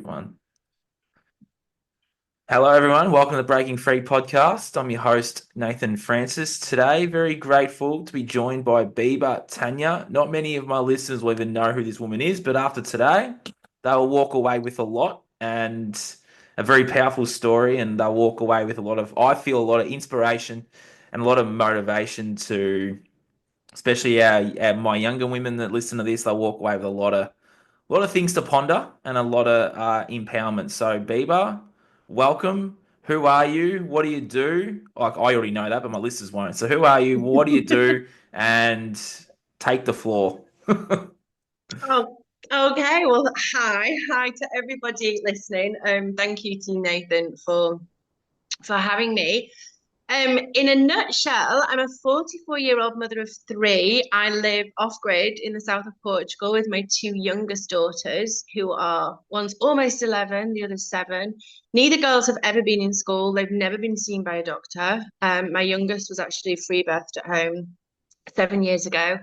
One. Hello, everyone. Welcome to the Breaking Free podcast. I'm your host, Nathan Francis. Today, very grateful to be joined by BIba Tanya. Not many of my listeners will even know who this woman is, but after today, they will walk away with a lot and a very powerful story, and they'll walk away with I feel, a lot of inspiration and a lot of motivation to, especially my younger women that listen to this, they'll walk away with a lot of things to ponder and a lot of empowerment. So, Bieber, welcome. Who are you? What do you do? Like, I already know that, but my listeners won't. So, who are you? What do you do? And take the floor. Oh, okay. Well, hi to everybody listening. Thank you to Nathan for having me. In a nutshell, I'm a 44-year-old mother of three. I live off grid in the south of Portugal with my two youngest daughters, who are one's almost 11, the other's 7. Neither girls have ever been in school. They've never been seen by a doctor. My youngest was actually free birthed at home 7 years ago.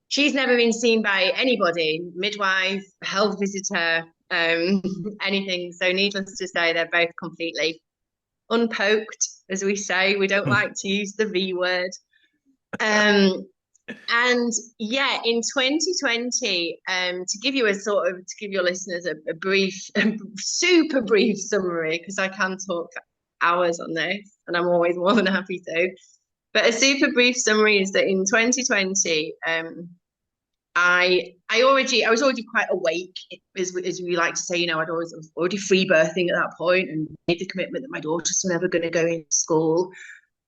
She's never been seen by anybody, midwife, health visitor, anything. So, needless to say, they're both completely unpoked, as we say. We don't like to use the V word. Um, and yeah, in 2020, to give your listeners a brief, super brief summary, because I can talk hours on this, and I'm always more than happy to. But a super brief summary is that in 2020, I was already quite awake, as we like to say. I was already free birthing at that point and made the commitment that my daughters were never going to go into school.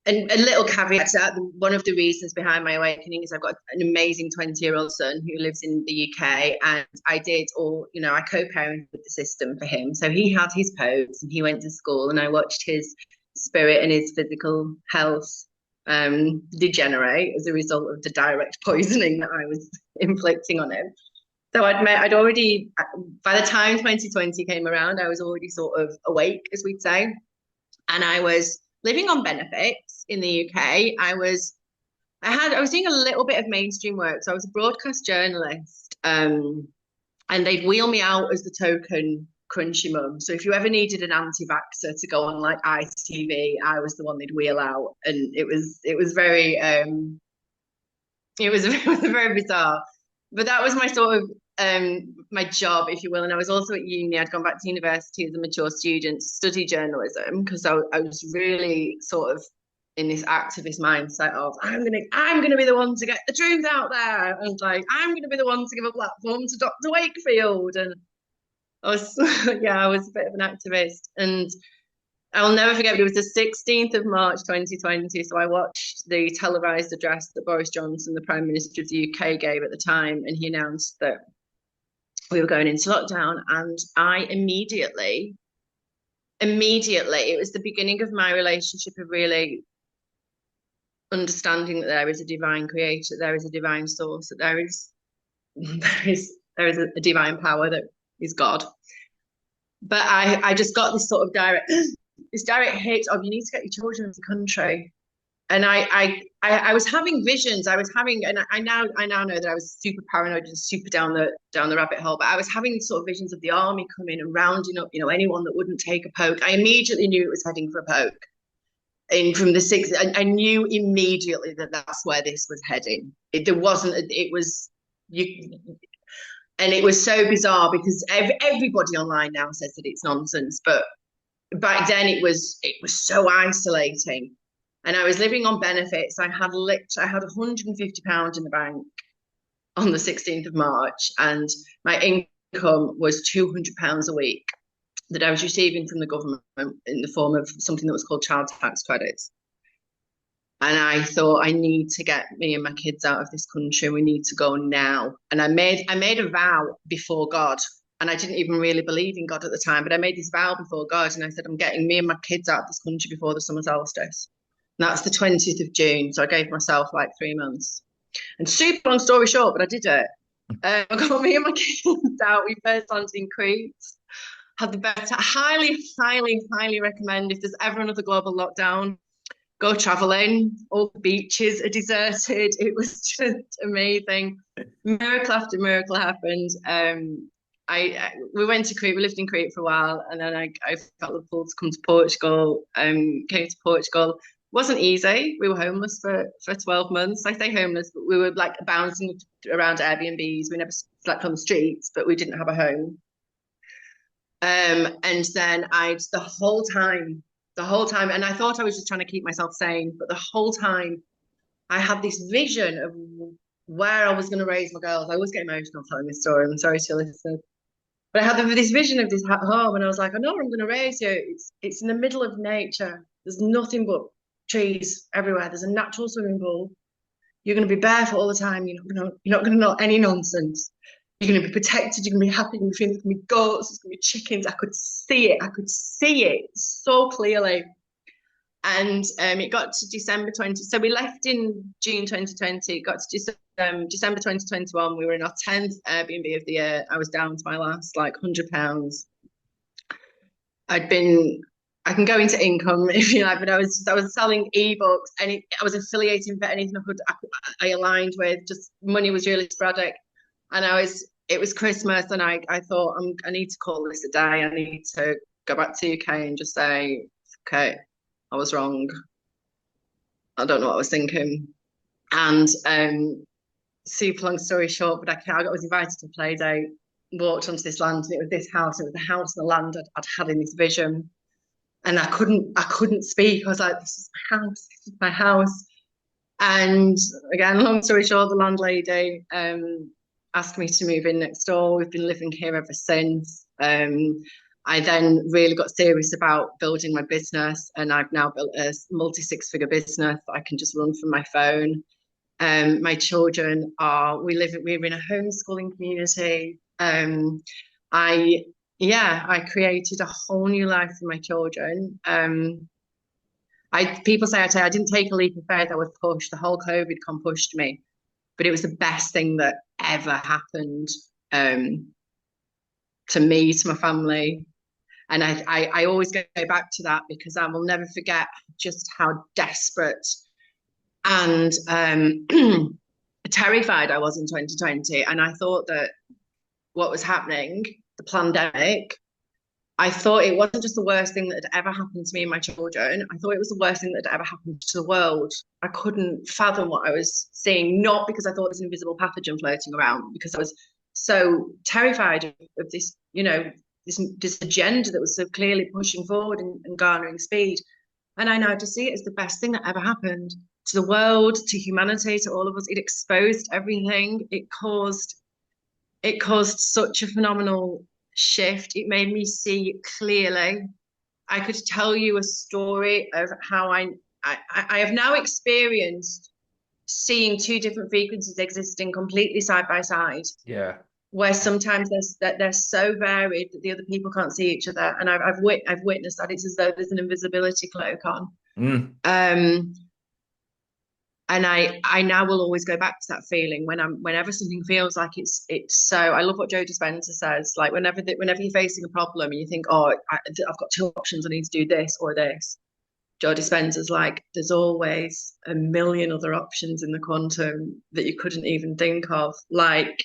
And a little caveat to that, one of the reasons behind my awakening is I've got an amazing 20-year-old son who lives in the UK, and I co-parented with the system for him. So he had his pokes and he went to school, and I watched his spirit and his physical health degenerate as a result of the direct poisoning that I was inflicting on him. So I'd already, by the time 2020 came around, I was already sort of awake, as we'd say. And I was living on benefits in the UK. I was doing a little bit of mainstream work. So I was a broadcast journalist. And they'd wheel me out as the token crunchy mum. So if you ever needed an anti-vaxxer to go on like ITV, I was the one they'd wheel out. And it was very it was very bizarre. But that was my sort of my job, if you will. And I was also at uni. I'd gone back to university as a mature student to study journalism, because I was really sort of in this activist mindset of I'm gonna be the one to get the truth out there, and like I'm gonna be the one to give a platform to Dr. Wakefield. And I was yeah, I was a bit of an activist. And I'll never forget, it was the 16th of March 2020. So I watched the televised address that Boris Johnson, the Prime Minister of the UK, gave at the time, and he announced that we were going into lockdown. And I immediately, it was the beginning of my relationship of really understanding that there is a divine creator, there is a divine source, that there is a divine power that is God. But I just got this sort of direct hit of, you need to get your children into the country. And I was having visions. And I now know that I was super paranoid and super down the rabbit hole. But I was having these sort of visions of the army coming and rounding up, anyone that wouldn't take a poke. I immediately knew it was heading for a poke. In from the six, I knew immediately that that's where this was heading. There wasn't. It was you. And it was so bizarre because everybody online now says that it's nonsense, but back then it was so isolating. And I was living on benefits. I had £150 in the bank on the 16th of March, and my income was £200 a week that I was receiving from the government in the form of something that was called child tax credits. And I thought, I need to get me and my kids out of this country. We need to go now. And I made a vow before God. And I didn't even really believe in God at the time, but I made this vow before God. And I said, I'm getting me and my kids out of this country before the summer solstice. And that's the 20th of June. So I gave myself like 3 months. And super long story short, but I did it. I got me and my kids out. We first landed in Crete. Had the best. Highly, highly, highly recommend, if there's ever another global lockdown, go traveling. All the beaches are deserted. It was just amazing. Miracle after miracle happened. we went to Crete. We lived in Crete for a while, and then I felt the pull to come to Portugal. Came to Portugal. Wasn't easy. We were homeless for 12 months. I say homeless, but we were like bouncing around Airbnbs. We never slept on the streets, but we didn't have a home. And then the whole time, and I thought I was just trying to keep myself sane, but the whole time I had this vision of where I was going to raise my girls. I always get emotional telling this story. I'm sorry to listen. But I had this vision of this home, and I was like, I know where I'm going to raise you. It's in the middle of nature. There's nothing but trees everywhere. There's a natural swimming pool. You're going to be barefoot all the time. You're not going to know any nonsense. You're going to be protected. You're going to be happy. You're going to be goats. There's going to be chickens. I could see it. I could see it so clearly. And it got to December 20. So we left in June 2020. It got to December 2021. We were in our 10th Airbnb of the year. I was down to my last like £100. I can go into income if you like, but I was selling ebooks, and I was affiliating for anything I aligned with. Just money was really sporadic, and it was Christmas, and I thought I need to call this a day. I need to go back to UK and just say, okay, I was wrong. I don't know what I was thinking. And super long story short, but I was invited to a play date, walked onto this land, and it was this house. It was the house and the land I'd had in this vision. And I couldn't speak. I was like, this is my house, this is my house. And again, long story short, the landlady asked me to move in next door. We've been living here ever since. I then really got serious about building my business, and I've now built a multi-six-figure business that I can just run from my phone. My children we're in a homeschooling community. I created a whole new life for my children. People say I didn't take a leap of faith. I was pushed. The whole COVID pushed me, but it was the best thing that ever happened to me, to my family. And I always go back to that because I will never forget just how desperate and terrified I was in 2020. And I thought that what was happening, the pandemic, I thought it wasn't just the worst thing that had ever happened to me and my children. I thought it was the worst thing that had ever happened to the world. I couldn't fathom what I was seeing, not because I thought there was an invisible pathogen floating around, because I was so terrified of this, this agenda that was so clearly pushing forward and garnering speed. And I now just see it as the best thing that ever happened to the world, to humanity, to all of us. It exposed everything. It caused such a phenomenal shift. It made me see clearly. I could tell you a story of how I have now experienced seeing two different frequencies existing completely side by side. Yeah. Where sometimes they're so varied that the other people can't see each other, and I've witnessed that. It's as though there's an invisibility cloak on. And I now will always go back to that feeling whenever something feels like it's so. I love what Joe Dispenza says. Like whenever you're facing a problem and you think, oh, I've got two options. I need to do this or this. Joe Dispenza's like, there's always a million other options in the quantum that you couldn't even think of. Like,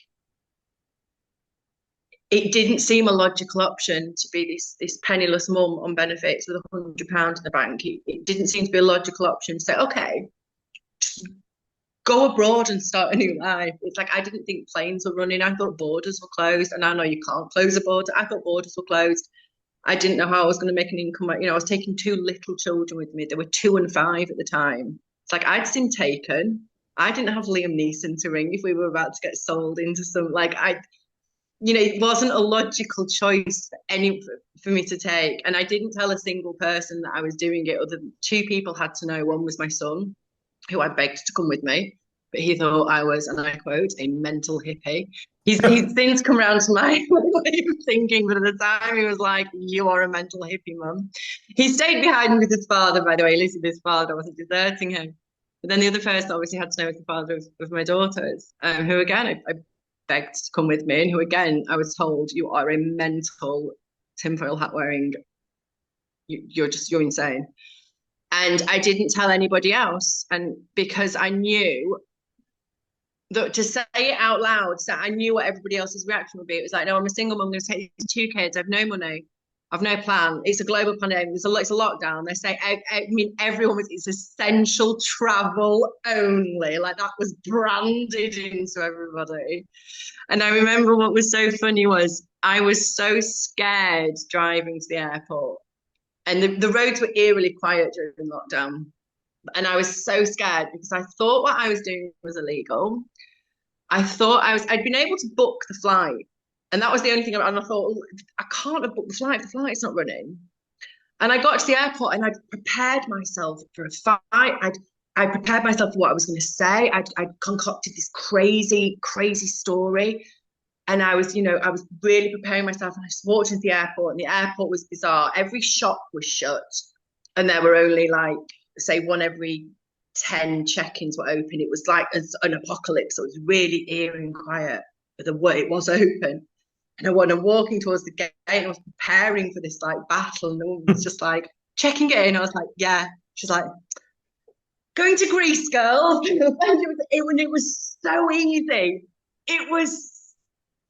it didn't seem a logical option to be this penniless mum on benefits with £100 in the bank. It didn't seem to be a logical option to say, okay, go abroad and start a new life. It's like, I didn't think planes were running. I thought borders were closed. And I know you can't close a border. I thought borders were closed. I didn't know how I was going to make an income. I was taking two little children with me. They were 2 and 5 at the time. It's like, I'd seen Taken. I didn't have Liam Neeson to ring if we were about to get sold into some, it wasn't a logical choice for me to take. And I didn't tell a single person that I was doing it. Other than 2 people had to know. One was my son, who I begged to come with me, but he thought I was, and I quote, a mental hippie. He's since come around to my way of thinking, but at the time he was like, you are a mental hippie, mum. He stayed behind with his father, by the way. He listened to his father. I wasn't deserting him. But then the other person obviously had to know was the father of my daughters, who again, I begged to come with me, and who again, I was told, you are a mental tinfoil hat wearing, you're insane. And I didn't tell anybody else. And because I knew to say it out loud, so I knew what everybody else's reaction would be. It was like, no, I'm a single mum, I'm going to take 2 kids, I have no money, I've no plan. It's a global pandemic. It's a lockdown. They say, I mean, everyone was, it's essential travel only. Like that was branded into everybody. And I remember what was so funny was I was so scared driving to the airport. And the roads were eerily quiet during lockdown. And I was so scared because I thought what I was doing was illegal. I'd been able to book the flight. And that was the only thing. And I thought, oh, I can't have booked the flight. The flight's not running. And I got to the airport and I'd prepared myself for a fight. I prepared myself for what I was going to say. I'd concocted this crazy, crazy story. And I was, I was really preparing myself. And I just walked into the airport and the airport was bizarre. Every shop was shut. And there were only like, say, one every 10 check-ins were open. It was like an apocalypse. So it was really eerie and quiet, but it was open. And when I'm walking towards the gate, I was preparing for this like battle, and the woman was just like checking it in. I was like, yeah. She's like, going to Greece, girl. It was so easy. It was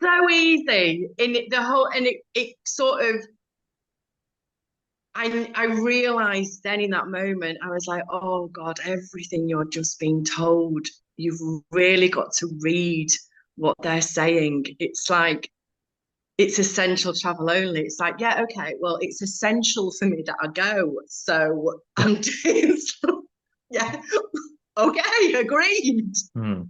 so easy. It sort of, I realized then in that moment, I was like, oh God, everything you're just being told, you've really got to read what they're saying. It's like, it's essential travel only. It's like, yeah, okay, well, it's essential for me that I go. So I'm doing, yeah, okay, agreed. Mm.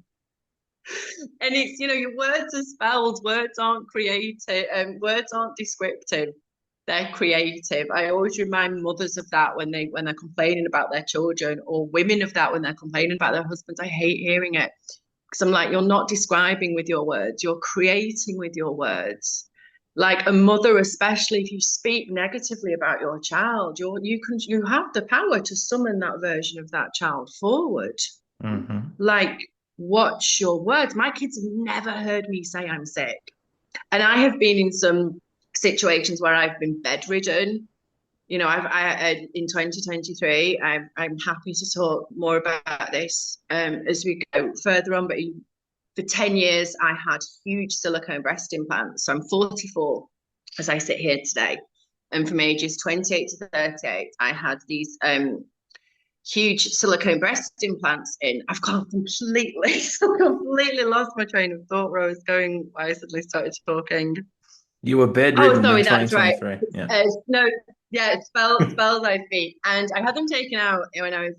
And it's, your words are spelled, words aren't creative, and words aren't descriptive. They're creative. I always remind mothers of that when they're complaining about their children, or women of that when they're complaining about their husbands. I hate hearing it because I'm like, you're not describing with your words, you're creating with your words. Like a mother, especially if you speak negatively about your child, you have the power to summon that version of that child forward. Mm-hmm. Like, watch your words. My kids have never heard me say I'm sick. And I have been in some situations where I've been bedridden. In 2023, I'm happy to talk more about this as we go further on. But for 10 years, I had huge silicone breast implants. So I'm 44 as I sit here today. And from ages 28 to 38, I had these huge silicone breast implants in. I've gone completely lost my train of thought where I was going. I suddenly started talking. You were Oh, bedridden in sorry, that's right. 2023. Yeah. No, yeah, spells those feet. And I had them taken out when I was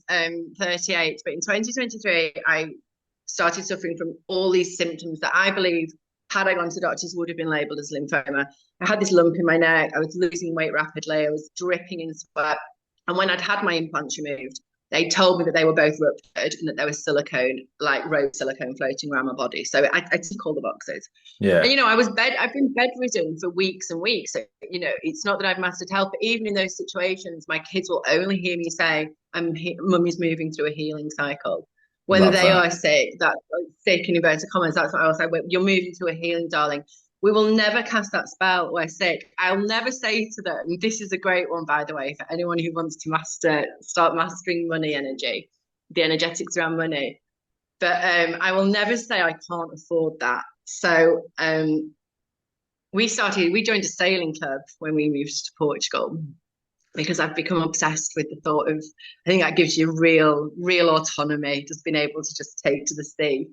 38. But in 2023, I started suffering from all these symptoms that I believe, had I gone to doctors, would have been labeled as lymphoma. I had this lump in my neck. I was losing weight rapidly. I was dripping in sweat. And when I'd had my implants removed, they told me that they were both ruptured and that there was silicone, like rose silicone, floating around my body. So I tick all the boxes. Yeah. And I've been bedridden for weeks and weeks. So, it's not that I've mastered health, but even in those situations, my kids will only hear me say, Mummy's moving through a healing cycle. When Love they that. are sick, that's sick in inverted commas, that's what I will say, you're moving through a healing, darling. We will never cast that spell, we're sick. I'll never say to them, this is a great one, by the way, for anyone who wants to start mastering money energy, the energetics around money. But I will never say I can't afford that. So we joined a sailing club when we moved to Portugal because I've become obsessed with the thought of, I think that gives you real autonomy, just being able to just take to the sea.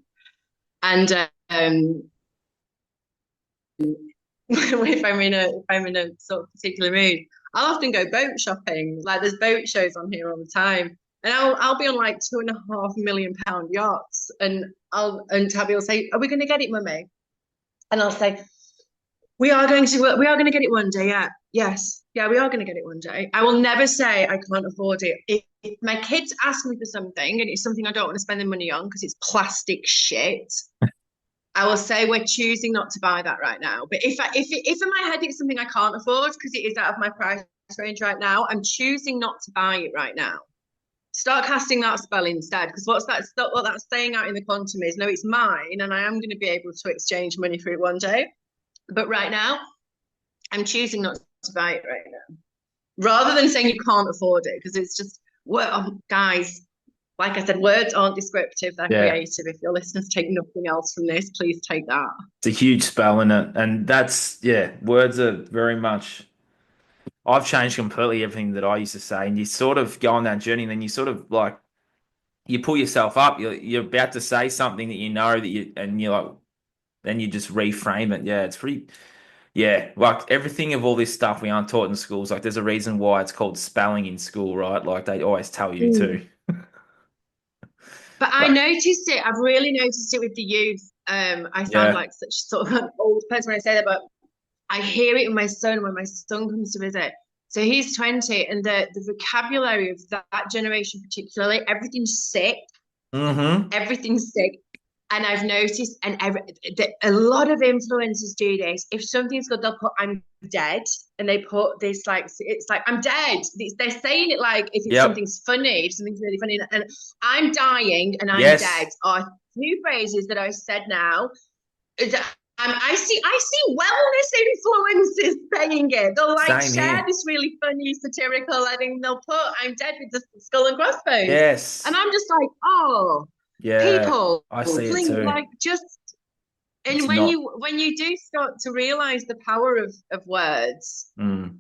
And if I'm in a sort of particular mood, I'll often go boat shopping. Like there's boat shows on here all the time. And I'll be on like £2.5 million yachts, and Tabby will say, "Are we going to get it, Mummy?" And I'll say, we are going to get it one day. Yeah. Yes. Yeah, we are going to get it one day. I will never say I can't afford it. If my kids ask me for something and it's something I don't want to spend the money on because it's plastic shit, I will say we're choosing not to buy that right now. But if in my head it's something I can't afford because it is out of my price range right now, I'm choosing not to buy it right now. Start casting that spell instead, because what that's saying out in the quantum is, no, it's mine and I am going to be able to exchange money for it one day. But right now, I'm choosing not to buy it right now. Rather than saying you can't afford it, because it's just, well, guys, like I said, words aren't descriptive, they're Yeah. creative. If your listeners take nothing else from this, please take that. It's a huge spell in it. And that's, yeah, words are very much, I've changed completely everything that I used to say. And you sort of go on that journey and then you sort of like, you pull yourself up. You're about to say something that you know that you, and you're like, then you just reframe it. Yeah, it's pretty, yeah, like everything of all this stuff we aren't taught in schools. Like there's a reason why it's called spelling in school, right? Like they always tell you to. Mm. But I But noticed it. I've really noticed it with the youth. I sound yeah. like such sort of an old person when I say that, but I hear it with my son when my son comes to visit. So he's 20, and the vocabulary of that generation, particularly, everything's sick, Mm-hmm. everything's sick. And I've noticed, and a lot of influencers do this. If something's good, they'll put "I'm dead," and they put this like it's like "I'm dead." They're saying it like if it's Yep. something's funny, if something's really funny, and "I'm dying" and "I'm dead" Yes. are two phrases that I've said now. I see wellness influencers saying it. They'll like Same share here. this really funny satirical, and then they'll put "I'm dead" with the skull and crossbones, and Yes. I'm just like, oh, Yeah. people, I see it please, too. like, just. It's And not. when you do start to realize the power of words, Mm.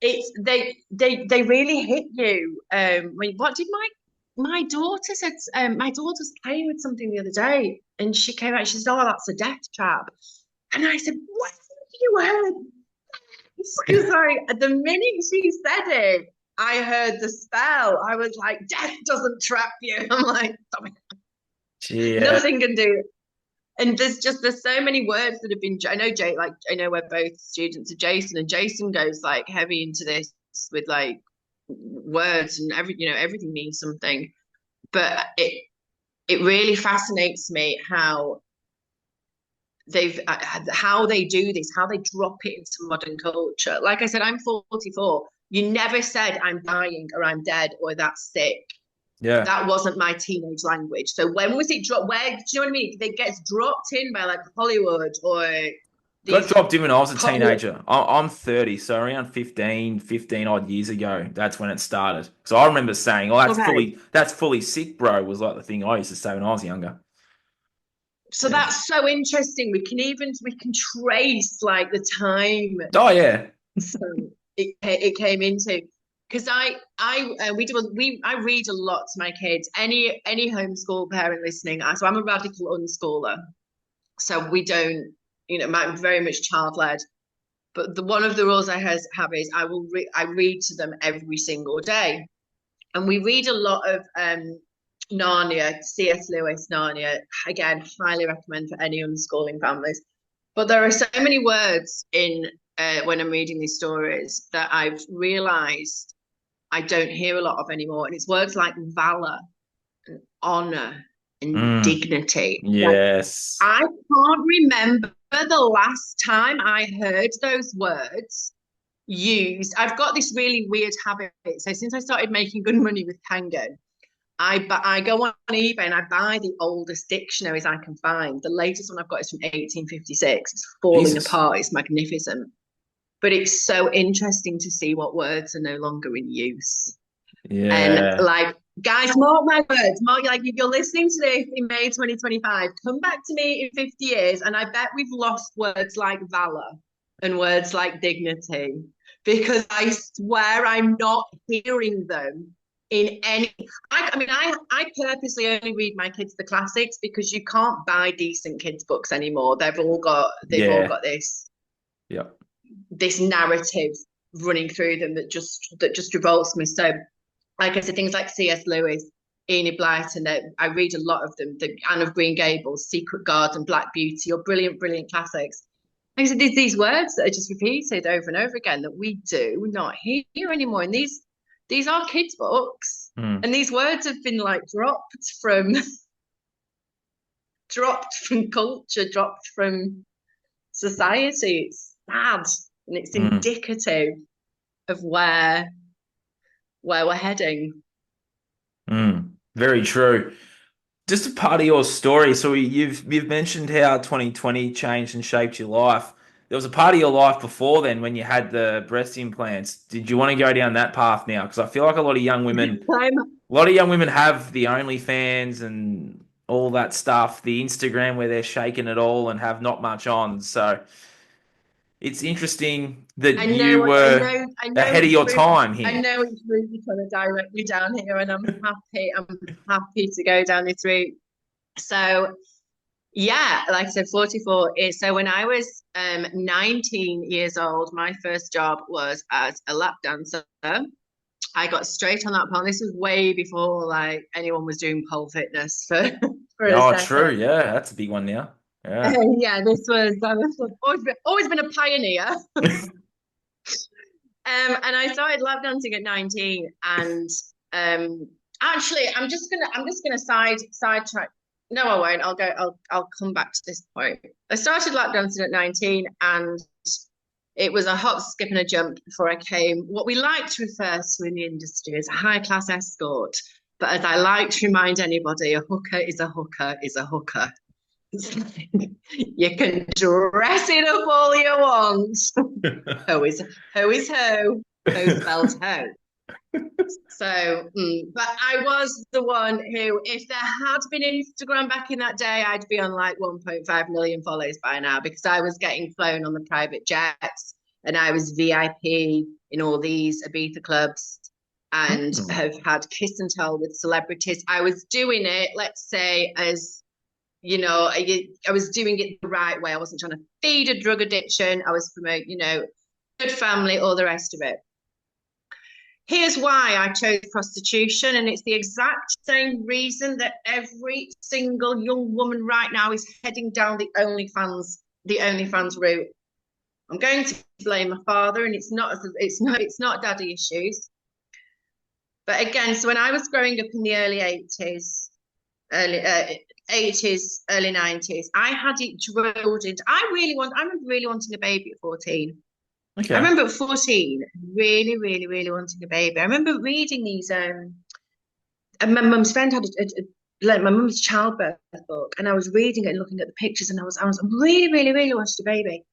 it's they really hit you. What did my daughter said? My daughter's playing with something the other day, and she came out. She said, "Oh, that's a death trap," and I said, "What have you heard?" Because like the minute she said it, I heard the spell. I was like, "Death doesn't trap you." I'm like, Yeah. nothing can do it. And there's so many words that have been. I know Jay, like I know we're both students of Jason, and Jason goes like heavy into this with like words and everything means something. But it really fascinates me how they do this, how they drop it into modern culture. Like I said, I'm 44. You never said I'm dying or I'm dead or that's sick. Yeah. That wasn't my teenage language. So when was it dropped? Where do you know what I mean? It gets dropped in by like Hollywood or Got these dropped in when I was a popular. teenager. I'm 30, so around 15 odd years ago, that's when it started. So I remember saying, "Oh, Okay, that's fully sick, bro," was like the thing I used to say when I was younger. so Yeah. that's so interesting. We can trace like the time Oh yeah. so it came into because I we do we I read a lot to my kids. Any homeschool parent listening, so I'm a radical unschooler. So we don't, very much child led. But one of the rules have is I read to them every single day, and we read a lot of Narnia, C.S. Lewis, Narnia. Again, highly recommend for any unschooling families. But there are so many words in when I'm reading these stories that I've realised I don't hear a lot of anymore, and it's words like valor and honor and Mm. dignity. Like Yes. I can't remember the last time I heard those words used. I've got this really weird habit. So since I started making good money with Tango, I go on eBay and I buy the oldest dictionaries I can find. The latest one I've got is from 1856. It's falling Jesus. apart. It's magnificent. But it's so interesting to see what words are no longer in use. And Yeah. like, guys, mark my words. Mark, like, if you're listening to this in May 2025, come back to me in 50 years, and I bet we've lost words like valor and words like dignity because I swear I'm not hearing them in any. I mean, I purposely only read my kids the classics because you can't buy decent kids' books anymore. They've all got Yeah. Yeah. this narrative running through them that just revolts me. So like I said, things like C.S. Lewis, Enid Blyton, I read a lot of them. The Anne of Green Gables, Secret Garden, Black Beauty, or brilliant, brilliant classics. Like I said, there's these words that are just repeated over and over again that we do not hear anymore. And these are kids' books, Mm. and these words have been like from dropped from culture, dropped from society. It's sad, and it's Mm. indicative of where we're heading. Mm. Very true. Just a part of your story. So you've mentioned how 2020 changed and shaped your life. There was a part of your life before then when you had the breast implants. Did you want to go down that path now? Because I feel like a lot of young women A lot of young women have the OnlyFans and all that stuff, the Instagram where they're shaking it all and have not much on. So it's interesting that I you know, I were know, I know ahead of it's your really, time I here. know it's really trying to direct me down here, and I'm happy to go down this route. So yeah, like I said, 44 is so when I was 19 years old, my first job was as a lap dancer. I got straight on that pole. This was way before like anyone was doing pole fitness for for a Oh, true. second. Yeah, that's a big one now. Yeah. Yeah, this was always been a pioneer. And I started lap dancing at 19, and actually, I'm just gonna sidetrack. No, I won't. I'll come back to this point. I started lap dancing at 19, and it was a hop, skip, and a jump before I came what we like to refer to in the industry as a high class escort. But as I like to remind anybody, a hooker is a hooker is a hooker. You can dress it up all you want. Ho is ho spells ho. So, but I was the one who, if there had been Instagram back in that day, I'd be on like 1.5 million follows by now because I was getting flown on the private jets and I was VIP in all these Ibiza clubs and Hmm. have had kiss and tell with celebrities. I was doing it, let's say, as I was doing it the right way. I wasn't trying to feed a drug addiction. I was promoting, good family, all the rest of it. Here's why I chose prostitution, and it's the exact same reason that every single young woman right now is heading down the OnlyFans route. I'm going to blame my father, and it's not daddy issues. But again, so when I was growing up in the early 80s, early 80s, early 90s, I had it drilled into. I remember really wanting a baby at 14. I Okay. remember at 14, really, really, really wanting a baby. I remember reading these, and my mum's friend had like my mum's childbirth book, and I was reading it and looking at the pictures, and I was really, really, really wanted a baby.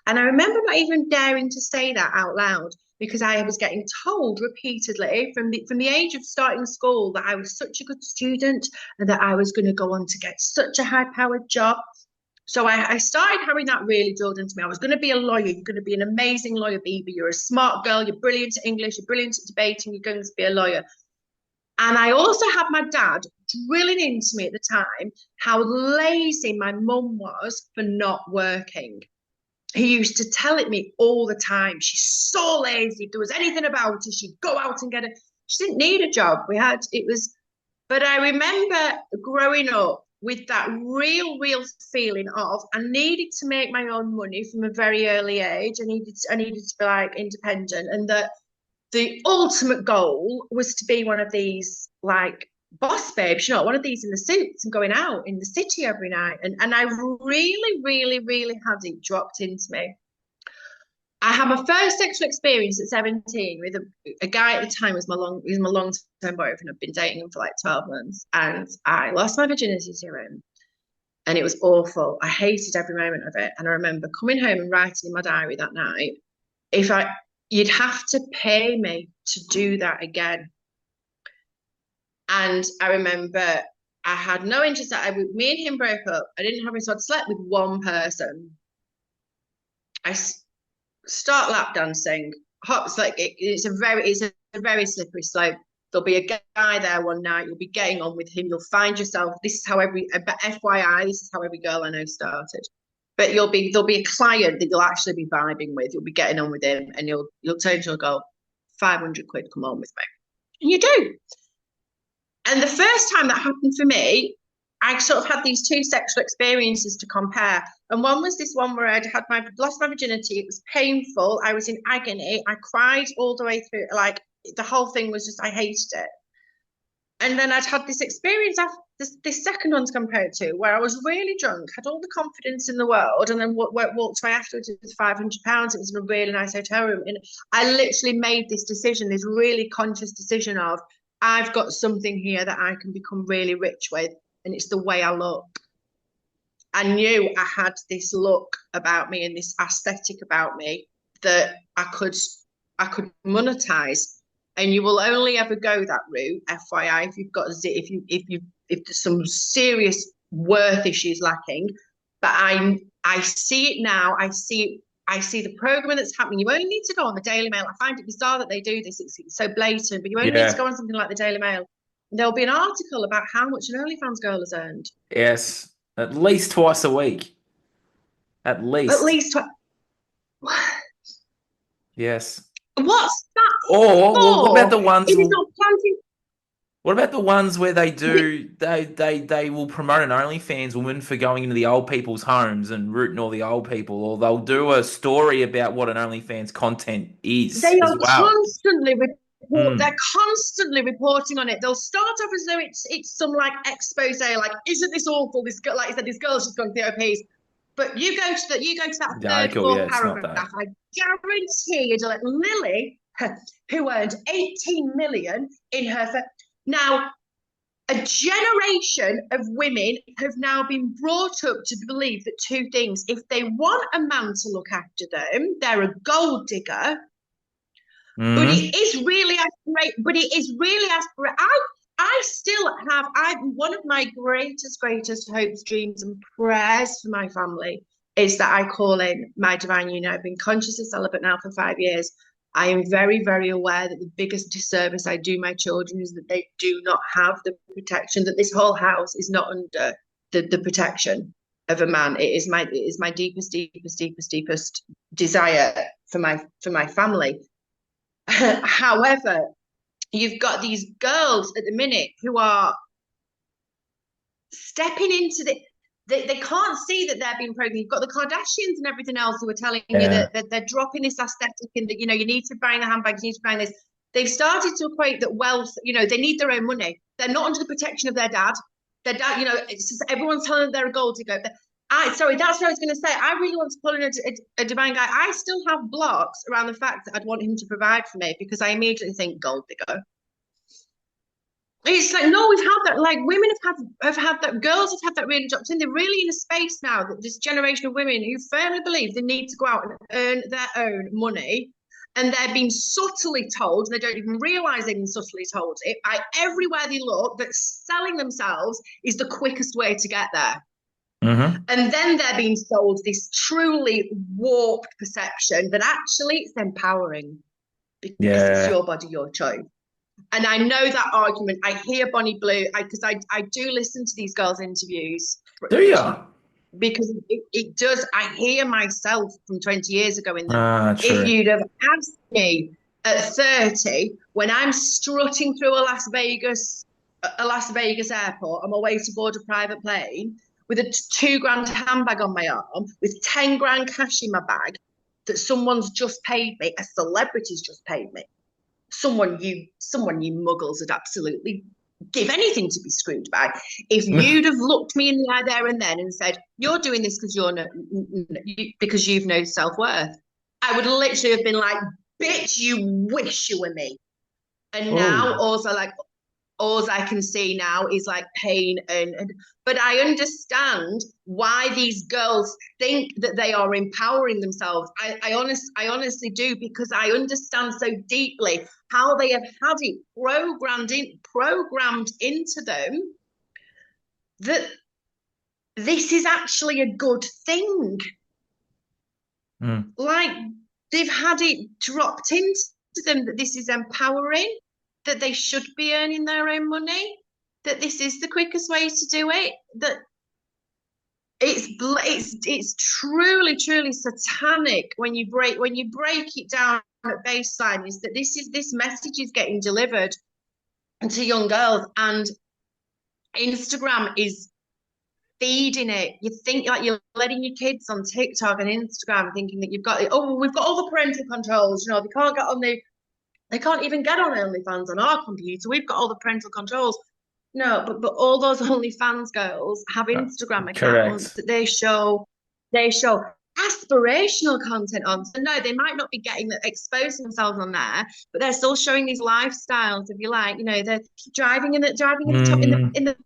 And I remember not even daring to say that out loud because I was getting told repeatedly from the age of starting school that I was such a good student and that I was going to go on to get such a high-powered job. So I started having that really drilled into me. I was going to be a lawyer. You're going to be an amazing lawyer, BIba. You're a smart girl. You're brilliant at English. You're brilliant at debating. You're going to be a lawyer. And I also had my dad drilling into me at the time how lazy my mum was for not working. He used to tell it me all the time. She's so lazy. If there was anything about her, she'd go out and get it. She didn't need a job. But I remember growing up with that real feeling of I needed to make my own money from a very early age. I needed to be like independent, and that the ultimate goal was to be one of these like boss babes, one of these in the suits and going out in the city every night. And I really, really, really had it dropped into me. I had my first sexual experience at 17 with a guy at the time was my long term boyfriend. I've been dating him for like 12 months, and I lost my virginity to him. And it was awful. I hated every moment of it. And I remember coming home and writing in my diary that night, if I you'd have to pay me to do that again. And I remember I had no interest. Me and him broke up. I didn't have any, so I'd slept with one person. I start lap dancing. Hops like it's a very slippery slope. There'll be a guy there one night. You'll be getting on with him. You'll find yourself. This is how FYI, this is how every girl I know started. But there'll be a client that you'll actually be vibing with. You'll be getting on with him, and you'll turn to him and go, 500 quid, come on with me. And you do. And the first time that happened for me, I sort of had these two sexual experiences to compare. And one was this one where I'd lost my virginity. It was painful. I was in agony. I cried all the way through. Like the whole thing was just, I hated it. And then I'd had this experience after this second one to compare it to, where I was really drunk, had all the confidence in the world, and then walked away afterwards with £500. It was in a really nice hotel room. And I literally made this decision, this really conscious decision of, I've got something here that I can become really rich with, and it's the way I look. I knew I had this look about me and this aesthetic about me that I could monetize. and you will only ever go that route, FYI, if you've got if there's some serious worth issues lacking. But I see it now. I see the programming that's happening. You only need to go on the Daily Mail. I find it bizarre that they do this. It's so blatant, but you only need to Yeah. go on something like the Daily Mail. There'll be an article about how much an OnlyFans girl has earned. Yes. At least twice a week. At At least. least Yes. what's that Or well, what about for? the ones? It is not counting. What about the ones where they will promote an OnlyFans woman for going into the old people's homes and rooting all the old people, or they'll do a story about what an OnlyFans content is They as are well. they're Mm. constantly reporting on it. They'll start off as though it's some like expose, like, isn't this awful? This girl, like I said, this girl's just gone to the OPs. But you go to that The third, article, yeah, fourth it's not paragraph, that. I guarantee you, like Lily, who earned 18 million in her now. A generation of women have now been brought up to believe that two things: if they want a man to look after them, they're a gold digger. But Mm. it is really aspirate. But it is really aspirate. I still have. I One of my greatest hopes, dreams, and prayers for my family is that I call in my divine union. I've been consciously celibate now for 5 years. I am very, very aware that the biggest disservice I do my children is that they do not have the protection, that this whole house is not under the protection of a man. It is my deepest desire for my family. However, you've got these girls at the minute who are stepping into they can't see that they're being programmed. You've got the Kardashians and everything else who are telling you Yeah. that they're dropping this aesthetic and that, you need to buy the handbags, you need to buy this. They've started to equate that wealth, they need their own money. They're not under the protection of their dad. Their dad, it's just, everyone's telling them they're a gold digger. Sorry, that's what I was going to say. I really want to pull in a divine guy. I still have blocks around the fact that I'd want him to provide for me because I immediately think gold digger. It's like, no, we've had that. Like, women have had that. Girls have had that really dropped in. They're really in a space now that this generation of women who firmly believe they need to go out and earn their own money, and they're being subtly told, and they don't even realize they've been subtly told it by everywhere they look, that selling themselves is the quickest way to get there. Mm-hmm. And then they're being sold this truly warped perception that actually it's empowering because it's Yeah. your body, your choice. And I know that argument. I hear Bonnie Blue because I do listen to these girls' interviews Do you? because it does. I hear myself from 20 years ago in them. Ah, If true. you'd have asked me at 30, when I'm strutting through a Las Vegas airport on my way to board a private plane with a 2 grand handbag on my arm, with 10 grand cash in my bag, that someone's just paid me, a celebrity's just paid me. Someone you muggles would absolutely give anything to be screwed by. If you'd have looked me in the eye there and then and said, "You're doing this because because you've no self-worth," I would literally have been like, "Bitch, you wish you were me." And now Oh. also like all I can see now is like pain but I understand why these girls think that they are empowering themselves. I honestly do, because I understand so deeply how they have had it programmed into them that this is actually a good thing. Mm. Like, they've had it dropped into them that this is empowering, that they should be earning their own money, that this is the quickest way to do it, that it's truly satanic when you break it down at baseline, is that this message is getting delivered to young girls, and Instagram is feeding it. You think like you're letting your kids on TikTok and Instagram thinking that we've got all the parental controls, they can't even get on OnlyFans on our computer. We've got all the parental controls. No, but all those OnlyFans girls have Instagram accounts Correct. that they show aspirational content on. So no, they might not be exposing themselves on there, but they're still showing these lifestyles. If you like, they're driving in the top Mm. in the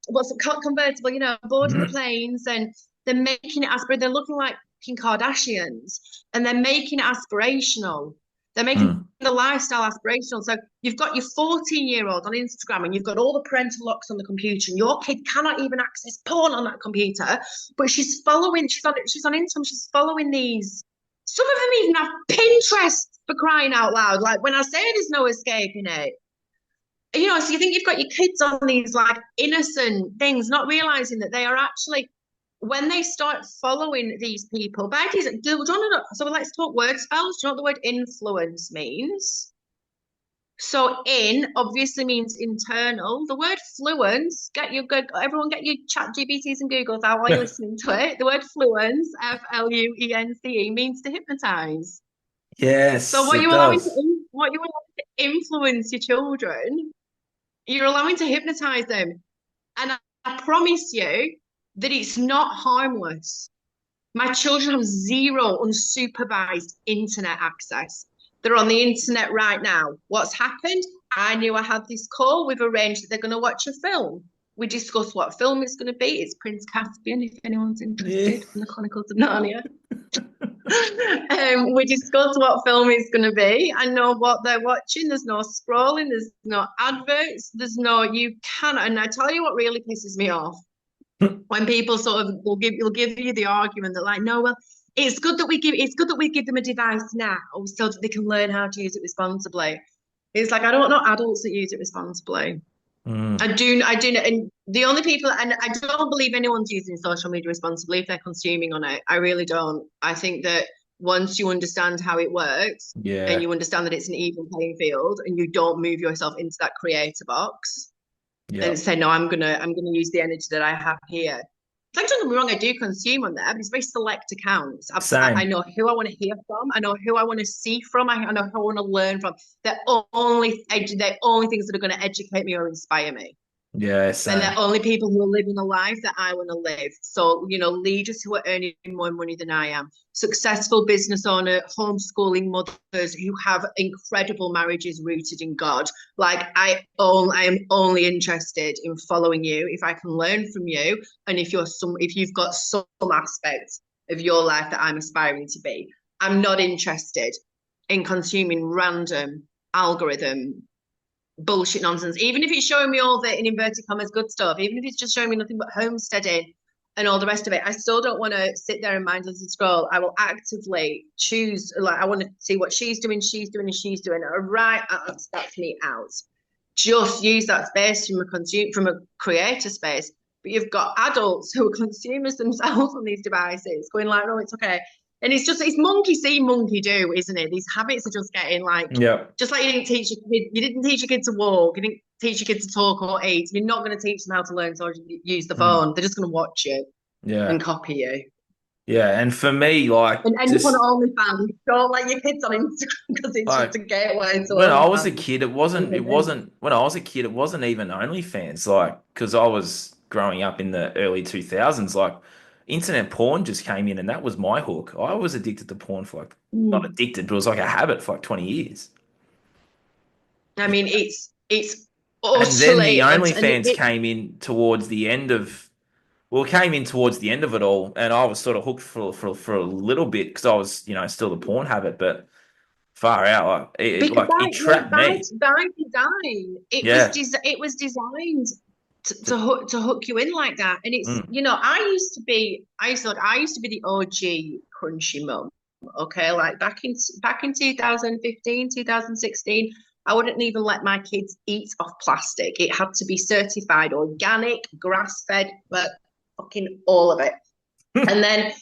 what's it called, convertible, boarding the Mm. planes, and they're making it they're looking like Kim Kardashians, and they're making it aspirational. They're making Mm. the lifestyle aspirational. So you've got your 14-year-old on Instagram and you've got all the parental locks on the computer, and your kid cannot even access porn on that computer. But she's on Instagram, she's following these. Some of them even have Pinterest, for crying out loud. Like, when I say there's no escaping it, so you think you've got your kids on these like innocent things, not realizing that they are actually, when they start following these people, so let's talk word spells. Do you know what the word influence means? So in obviously means internal. The word fluence, everyone get your chat GBTs and Googles out while you're listening to it. The word fluence, Fluence, means to hypnotize. So Yes, it does. what you allowing to influence your children, you're allowing to hypnotize them. And I promise you that it's not harmless. My children have zero unsupervised internet access. They're on the internet right now. What's happened? I knew I had this call. We've arranged that they're going to watch a film. We discussed what film it's going to be. It's Prince Caspian, if anyone's Yeah. interested, from the Chronicles of Narnia. We discussed what film it's going to be. I know what they're watching. There's no scrolling. There's no adverts. You cannot. And I tell you what really pisses me off, when people sort of will give you the argument that, like, no, well, it's good that we give them a device now so that they can learn how to use it responsibly. It's like, I don't know adults that use it responsibly. Mm. I do, and the only people, and I don't believe anyone's using social media responsibly if they're consuming on it. I really don't. I think that once you understand how it works and Yeah. you understand that it's an even playing field, and you don't move yourself into that creator box Yeah. and say, no, I'm gonna use the energy that I have here. Like, don't get me wrong, I do consume on there, but it's very select accounts. I Same. know who I want to hear from. I know who I want to see from. I know who I want to learn from. They're only things that are going to educate me or inspire me. Yeah, And they're same. only people who are living a life that I want to live. So, leaders who are earning more money than I am, successful business owner, homeschooling mothers who have incredible marriages rooted in God. Like, I am only interested in following you if I can learn from you, and if you've got some aspect of your life that I'm aspiring to be. I'm not interested in consuming random algorithm bullshit nonsense. Even if it's showing me all the, in inverted commas, good stuff, even if it's just showing me nothing but homesteading and all the rest of it, I still don't want to sit there and mindlessly scroll. I will actively choose, like, I want to see what she's doing, and she's doing. Right, that's me out. Just use that space from a creator space. But you've got adults who are consumers themselves on these devices going like, no, it's okay. And it's monkey see, monkey do, isn't it? These habits are just getting like, Yeah. just like you didn't teach your kid to walk, you didn't teach your kid to talk or eat. You're not going to teach them how to learn to use the Mm. phone. They're just going to watch you Yeah. and copy you. Yeah. And for me, like, And end up on just OnlyFans. Don't let your kids on Instagram because it's just like a gateway to when I was a OnlyFans. kid, when I was a kid, it wasn't even OnlyFans, like, because I was growing up in the early 2000s, like, internet porn just came in and that was my hook. I was addicted to porn for like, not Mm. addicted, but it was like a habit for like 20 years. I mean, it's And then the utterly, and OnlyFans came in towards the end of, well, it came in towards the end of it all, and I was sort of hooked for a little bit because I was, still the porn habit, but far out, because like it trapped me. by design, Yeah. it was designed to hook you in like that. And it's, Mm. I used to be the OG crunchy mum. Okay, like back in 2015, 2016, I wouldn't even let my kids eat off plastic. It had to be certified organic, grass fed, but fucking all of it. And then,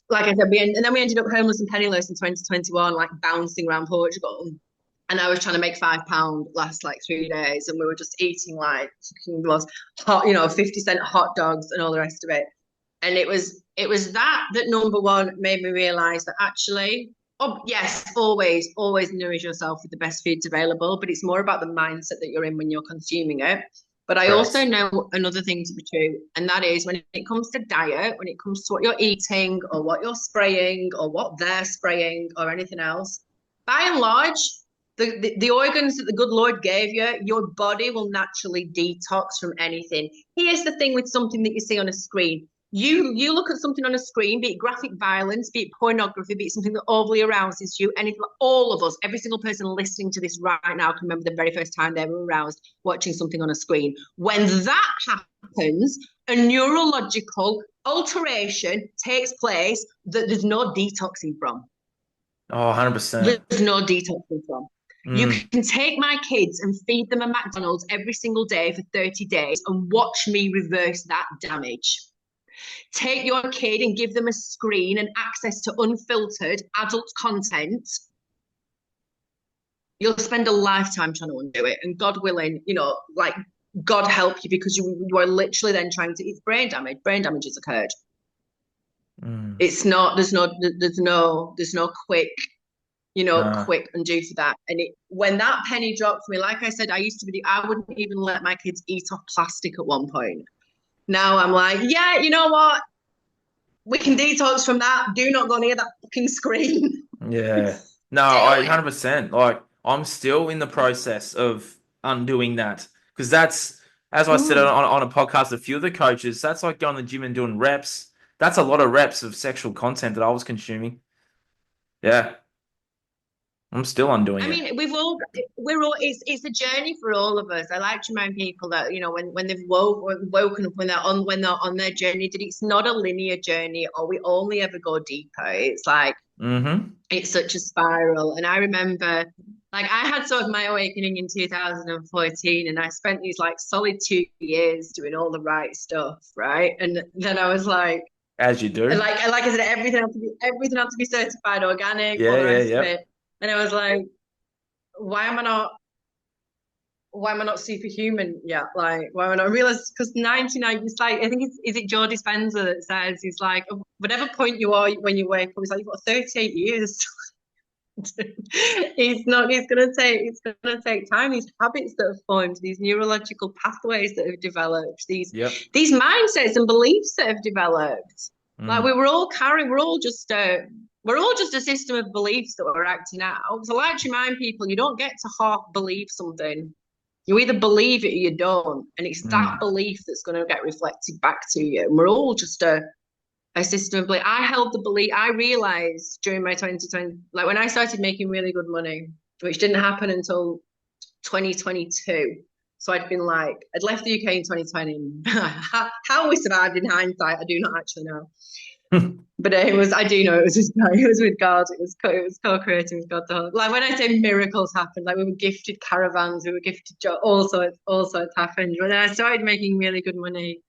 like I said, we ended up homeless and penniless in 2021, like bouncing around Portugal. And I was trying to make £5 last like 3 days, and we were just eating like fucking most hot, 50-cent hot dogs and all the rest of it. And it was that number one made me realize that actually, oh yes, always nourish yourself with the best foods available, but it's more about the mindset that you're in when you're consuming it. But I also Correct. know another thing to be true, and that is when it comes to diet, when it comes to what you're eating or what you're spraying or what they're spraying or anything else, by and large, the organs that the good Lord gave you, your body will naturally detox from anything. Here's the thing with something that you see on a screen. You look at something on a screen, be it graphic violence, be it pornography, be it something that overly arouses you, anything, all of us, every single person listening to this right now can remember the very first time they were aroused watching something on a screen. When that happens, a neurological alteration takes place that there's no detoxing from. Oh, 100%. There's no detoxing from. You Mm. can take my kids and feed them a McDonald's every single day for 30 days and watch me reverse that damage. Take your kid and give them a screen and access to unfiltered adult content. You'll spend a lifetime trying to undo it. And God willing, like God help you, because you are literally then trying to, it's brain damage. Brain damage has occurred. Mm. It's not, there's no quick, Nah. quick undo for that. And when that penny dropped for me, like I said, I wouldn't even let my kids eat off plastic at one point. Now I'm like, yeah, you know what? We can detox from that. Do not go near that fucking screen. Yeah. No, Stay I away. 100%. Like, I'm still in the process of undoing that because that's, as I said Mm. on a podcast, a few of the coaches, that's like going to the gym and doing reps. That's a lot of reps of sexual content that I was consuming. Yeah. I'm still undoing I it. mean, we're all, it's a journey for all of us. I like to remind people that, when they've woken up, when they're on their journey, that it's not a linear journey, or we only ever go deeper. It's like, Mm-hmm. it's such a spiral. And I remember, like, I had sort of my awakening in 2014, and I spent these like solid 2 years doing all the right stuff, right? And then I was like, As you do. like I said, everything had to be certified organic, all Yeah, the yeah, rest of yep. it. And I was like, why am I not superhuman yet? Like, why am I not? I realized, because 99, it's like, I think is it Joe Dispenza that says, he's like, whatever point you are when you wake up, it's like, you've got 38 years. It's gonna take time. These habits that have formed, these neurological pathways that have developed, Yep. these mindsets and beliefs that have developed. Like, Mm. we're all just a system of beliefs that we're acting out. So I like to remind people, you don't get to half believe something. You either believe it or you don't. And it's that Mm. belief that's going to get reflected back to you. And we're all just a system of belief. I held the belief. I realized during my 2020, like when I started making really good money, which didn't happen until 2022. So I'd left the UK in 2020. How we survived in hindsight, I do not actually know. But I do know it was with God. It was co-creating with God. Like when I say miracles happened, like we were gifted caravans, we were gifted jobs, also happened. But then I started making really good money,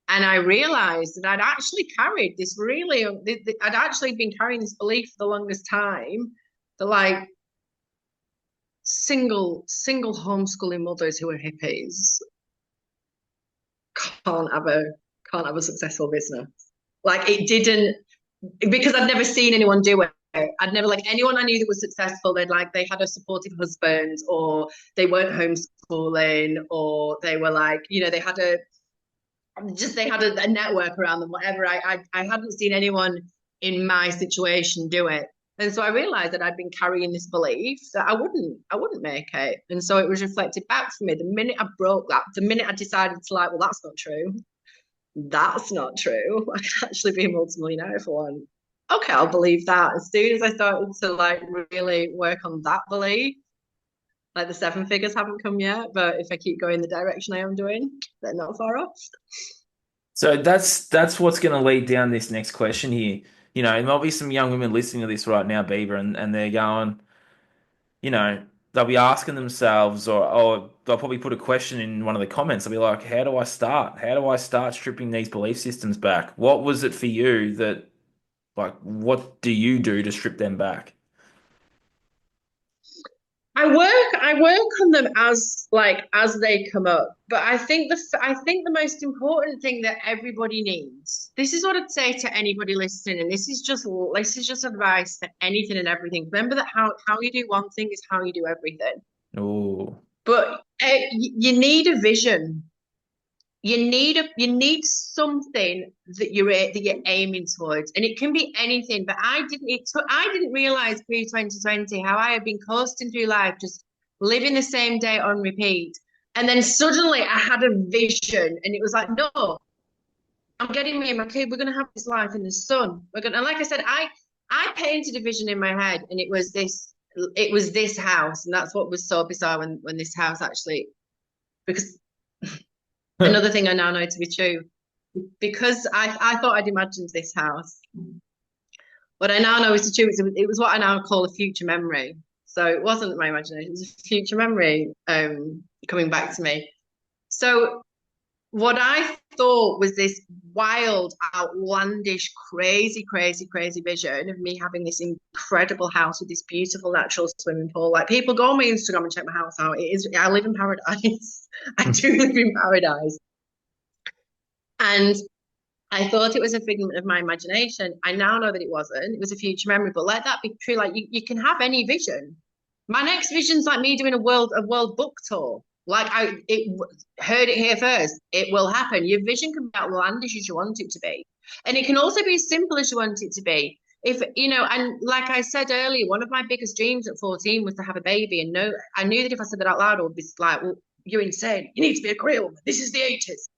and I realized that I'd actually been carrying this belief for the longest time that like single homeschooling mothers who are hippies can't have a can't have a successful business. Like it didn't, because I'd never seen anyone do it. I'd never, like, anyone I knew that was successful, they had a supportive husband, or they weren't homeschooling, or they were like, they had a network around them, whatever. I hadn't seen anyone in my situation do it. And so I realized that I'd been carrying this belief that I wouldn't make it. And so it was reflected back for me. The minute I broke that, the minute I decided to, like, well, that's not true. That's not true. I can actually be a multimillionaire for one. Okay, I'll believe that. As soon as I started to like really work on that belief, like the seven figures haven't come yet, but if I keep going the direction I am doing, they're not far off. So that's what's going to lead down this next question here. There might be some young women listening to this right now, BIba, and they're going, you know, they'll be asking themselves, or they'll probably put a question in one of the comments. They'll be like, how do I start? How do I start stripping these belief systems back? What was it for you that, like, what do you do to strip them back? I work on them as they come up. But I think the most important thing that everybody needs. This is what I'd say to anybody listening, and this is just advice for anything and everything. Remember that how you do one thing is how you do everything. Oh, But you need a vision. You need something that you're aiming towards, and it can be anything. But I didn't realize pre 2020 how I had been coasting through life, just living the same day on repeat, and then suddenly I had a vision, and it was like, no, I'm getting me and my kid, we're gonna have this life in the sun. We're gonna, and like I said, I painted a vision in my head, and it was this house, and that's what was so bizarre when this house actually, because another thing I now know to be true, because I thought I'd imagined this house. What I now know is the truth. It was what I now call a future memory. So it wasn't my imagination; it was a future memory coming back to me. So what I thought was this wild, outlandish, crazy, crazy, crazy vision of me having this incredible house with this beautiful natural swimming pool. Like, people go on my Instagram and check my house out. It is, I live in paradise. I do live in paradise. And I thought it was a figment of my imagination. I now know that it wasn't. It was a future memory. But let that be true. Like, you can have any vision. My next vision's like me doing a world book tour. Like, heard it here first. It will happen. Your vision can be outlandish as you want it to be, and it can also be as simple as you want it to be. If you know, and like I said earlier, one of my biggest dreams at 14 was to have a baby. And no, I knew that if I said that out loud, it would be like, "Well, you're insane. You need to be a career woman. This is the 80s."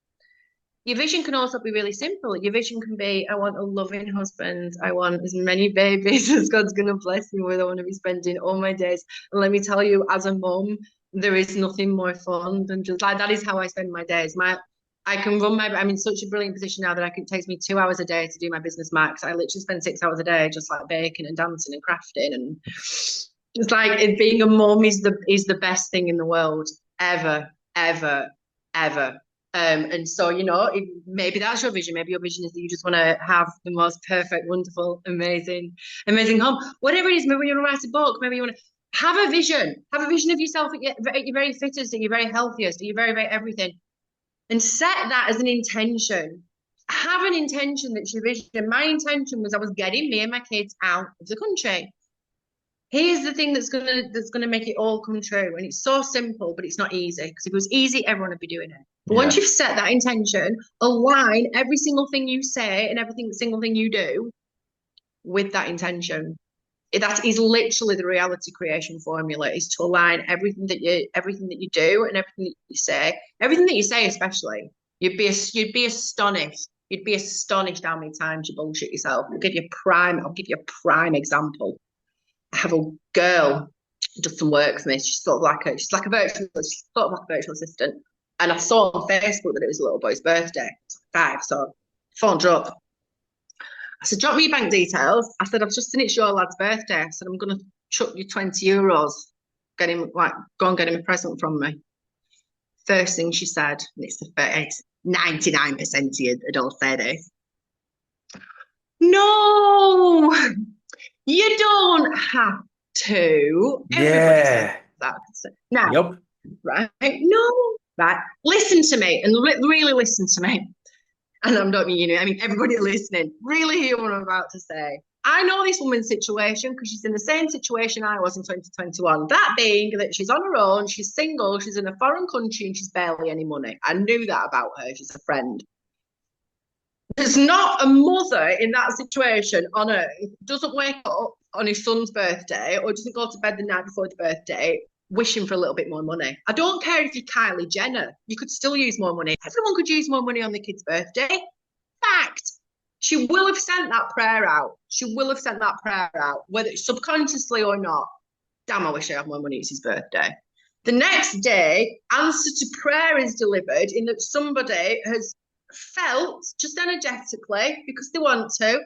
Your vision can also be really simple. Your vision can be, I want a loving husband. I want as many babies as God's going to bless me with. I want to be spending all my days. And let me tell you, as a mum, there is nothing more fun than just like, that is how I spend my days. I can run I'm in such a brilliant position now that it takes me 2 hours a day to do my business max. I literally spend 6 hours a day just like baking and dancing and crafting. And it's like, being a mum is the best thing in the world ever, ever, ever. And so, maybe that's your vision. Maybe your vision is that you just want to have the most perfect, wonderful, amazing, amazing home. Whatever it is, maybe you want to write a book. Maybe you want to have a vision. Have a vision of yourself at your very fittest, at your very healthiest, at your very, very everything. And set that as an intention. Have an intention that's your vision. My intention was I was getting me and my kids out of the country. Here's the thing that's gonna make it all come true. And it's so simple, but it's not easy. Because if it was easy, everyone would be doing it. But once Yeah. you've set that intention, align every single thing you say and every single thing you do with that intention. That is literally the reality creation formula: is to align everything that you do and everything that you say especially. You'd be astonished. You'd be astonished how many times you bullshit yourself. I'll give you a prime example. I have a girl who does some work for me. She's sort of like a virtual assistant. And I saw on Facebook that it was a little boy's birthday, 5. So phone drop. I said, drop me your bank details. I said, I've just seen it's your lad's birthday. I said, I'm gonna chuck you €20. Get him go and get him a present from me. First thing she said, and it's 99% of adults say this. No, you don't have to. Everybody says Yeah. that. Now, Yep. right? No, right. Listen to me and really listen to me. And I'm not mean, I mean, everybody listening, really hear what I'm about to say. I know this woman's situation because she's in the same situation I was in 2021. That being that she's on her own, she's single, she's in a foreign country, and she's barely any money. I knew that about her. She's a friend. There's not a mother in that situation on earth doesn't wake up on his son's birthday or doesn't go to bed the night before the birthday wishing for a little bit more money. I don't care if you're Kylie Jenner, you could still use more money. Everyone could use more money on the kid's birthday. Fact. She will have sent that prayer out. She will have sent that prayer out, whether it's subconsciously or not. Damn, I wish I had more money. It's his birthday. The next day, answer to prayer is delivered in that somebody has felt just energetically because they want to.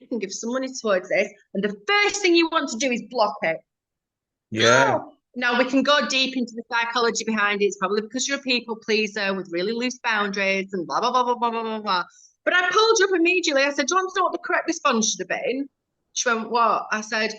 You can give some money towards this, and the first thing you want to do is block it. Yeah. No. Now, we can go deep into the psychology behind it. It's probably because you're a people pleaser with really loose boundaries and blah, blah, blah, blah, blah, blah, blah, blah. But I pulled her up immediately. I said, do you want to know what the correct response should have been? She went, what? I said,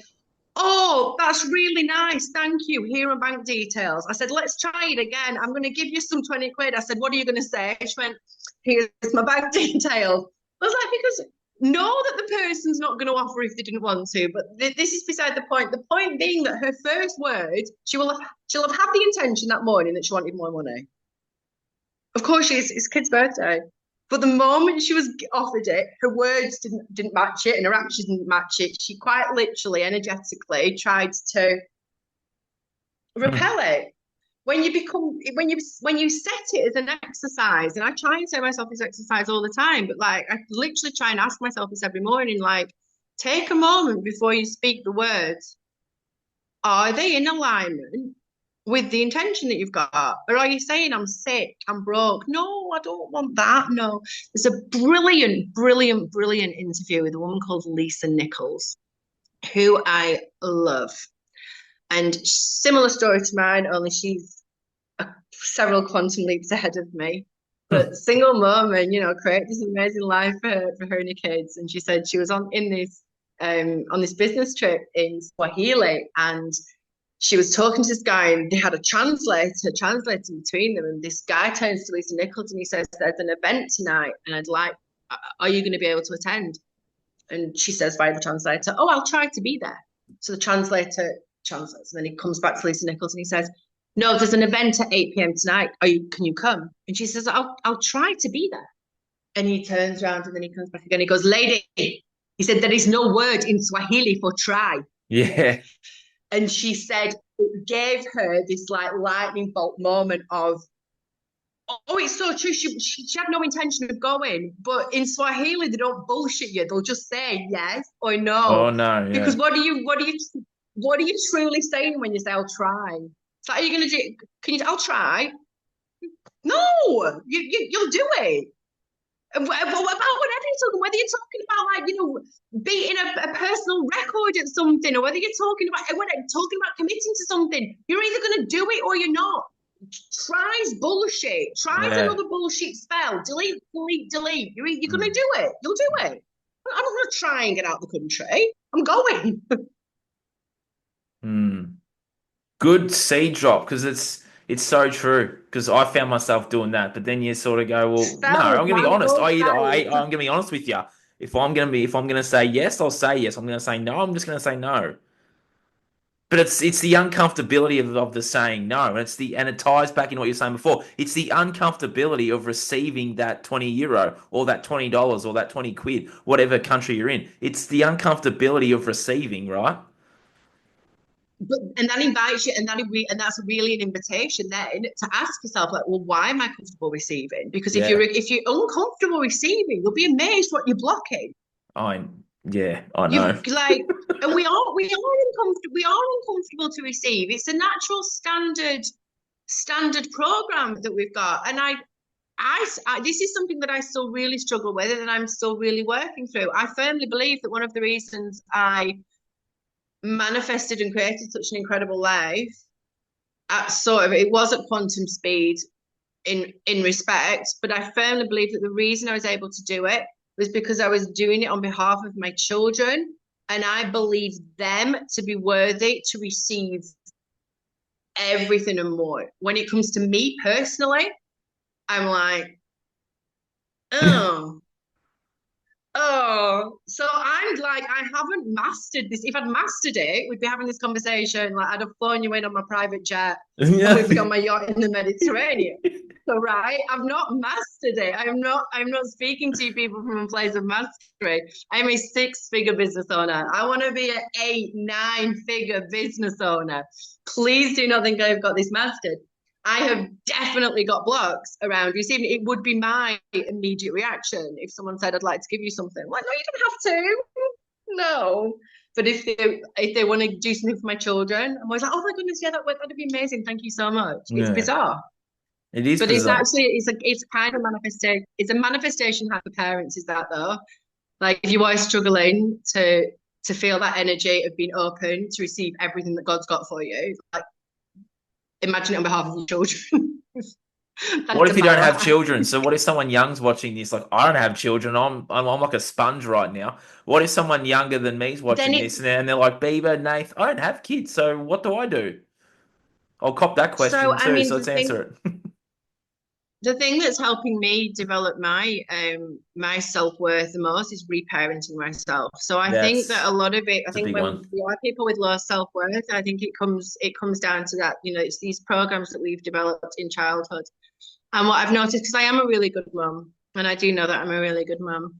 oh, that's really nice. Thank you. Here are bank details. I said, let's try it again. I'm going to give you some 20 quid. I said, what are you going to say? She went, here's my bank details. I was like, because know that the person's not going to offer if they didn't want to, but this is beside the point. The point being that her first word, she'll have had the intention that morning that she wanted more money. Of course, it's kid's birthday. But the moment she was offered it, her words didn't match it and her actions didn't match it. She quite literally, energetically tried to repel it. when you set it as an exercise, and I try and say myself this exercise all the time, but like I literally try and ask myself this every morning, like take a moment before you speak the words. Are they in alignment with the intention that you've got? Or are you saying I'm sick, I'm broke? No, I don't want that. No. There's a brilliant, brilliant, brilliant interview with a woman called Lisa Nichols, who I love. And similar story to mine, only she's several quantum leaps ahead of me. But single mom and create this amazing life for her and her kids. And she said she was on this business trip in Swahili, and she was talking to this guy, and they had a translating between them. And this guy turns to Lisa Nichols and he says, "There's an event tonight, and are you going to be able to attend?" And she says via the translator, "Oh, I'll try to be there." So the translator translates, and then he comes back to Lisa Nichols and he says, "No, there's an event at 8 p.m. tonight. Can you come?" And she says, I'll try to be there." And he turns around and then he comes back again. He goes, "Lady," he said, "there is no word in Swahili for try." Yeah. And she said it gave her this like lightning bolt moment of, oh, it's so true. She had no intention of going, but in Swahili they don't bullshit you. They'll just say yes or Oh no. no, Because yeah. what are you truly saying when you say I'll try? It's like, are you gonna do? I'll try. No, you'll do it. And what about whatever you're talking, whether you're talking about like beating a personal record at something, or whether you're talking about committing to something, you're either going to do it or you're not. Tries bullshit. Tries Yeah. another bullshit spell. Delete, delete, delete. You're going to do it. You'll do it. I'm not going to try and get out of the country. I'm going. Mm. Good seed drop, because it's so true. Because I found myself doing that, but then you sort of go, well, no, Spells, I'm gonna be man. honest. Those spells. I'm gonna be honest with you. If I'm gonna say yes, I'll say yes. I'm gonna say no, I'm just gonna say no. But it's the uncomfortability of the saying no, and it ties back into what you were saying before. It's the uncomfortability of receiving that €20 or that $20 or that 20 quid, whatever country you're in. It's the uncomfortability of receiving, right? And that invites you, and that's really an invitation then to ask yourself, like, well, why am I comfortable receiving? Because Yeah. if you're uncomfortable receiving, you'll be amazed what you're blocking. I yeah, I know. You've like, and we are uncomfortable to receive. It's a natural standard program that we've got, and this is something that I still really struggle with, and I'm still really working through. I firmly believe that one of the reasons I manifested and created such an incredible life it was at quantum speed in respect, but I firmly believe that the reason I was able to do it was because I was doing it on behalf of my children, and I believe them to be worthy to receive everything and more. When it comes to me personally, I'm like, oh, oh, so I'm like, I haven't mastered this. If I'd mastered it, we'd be having this conversation. Like, I'd have flown you in on my private jet and Yeah. we'd be on my yacht in the Mediterranean. So, right, I've not mastered it. I'm not speaking to you people from a place of mastery. I'm a six-figure business owner. I want to be an 8, 9-figure business owner. Please do not think I've got this mastered. I have definitely got blocks around receiving. It would be my immediate reaction if someone said, "I'd like to give you something." I'm like, no, you don't have to. No. But if they want to do something for my children, I'm always like, "Oh my goodness, yeah, that'd be amazing. Thank you so much." It's Yeah. bizarre, It is but it's bizarre. actually it's kind of manifestation. It's a manifestation type of parents. Is that though? Like if you are struggling to feel that energy of being open to receive everything that God's got for you, like imagine it on behalf of your children. What That's if a you don't have power. children? So what if someone young's watching this? Like, I don't have children. I'm like a sponge right now. What if someone younger than me's Then watching it this and they're like, Bieber, Nath, I don't have kids. So what do I do? I'll cop that so question I too. mean So let's answer it. the thing that's helping me develop my self-worth the most is reparenting myself. So I think that That's a lot of it, I it's a think big when one. we are people with low self-worth, I think it comes down to that, it's these programs that we've developed in childhood. And what I've noticed, because I am a really good mum, and I do know that I'm a really good mum.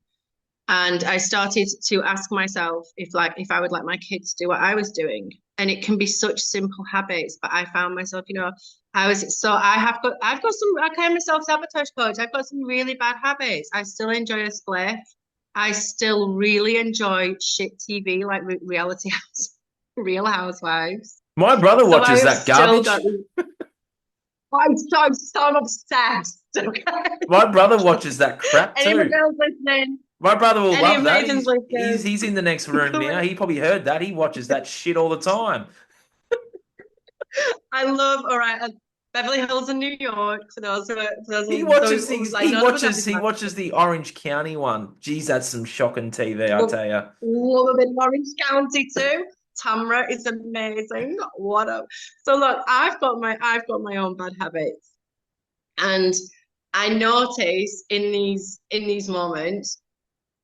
And I started to ask myself if I would like my kids to do what I was doing. and it can be such simple habits. But I found myself, I've got some, I call myself sabotage coach. I've got some really bad habits. I still enjoy a spliff. I still really enjoy shit TV like reality house, Real Housewives. My brother So I watches have that still garbage. got. I'm so obsessed. Okay. My brother watches that crap Any of my too. girls listening? My brother will Any love of that. Nathan's He's listening? he's in the next room now. He probably heard that. He watches that shit all the time. I love. All right, Beverly Hills in New York. For those He who watches don't these. like, He none of us have watches. this He much. watches the Orange County one. Geez, that's some shocking TV, I Love, tell you. love a bit of Orange County too. Tamra is amazing. What up? So look, I've got my own bad habits, and I notice in these moments,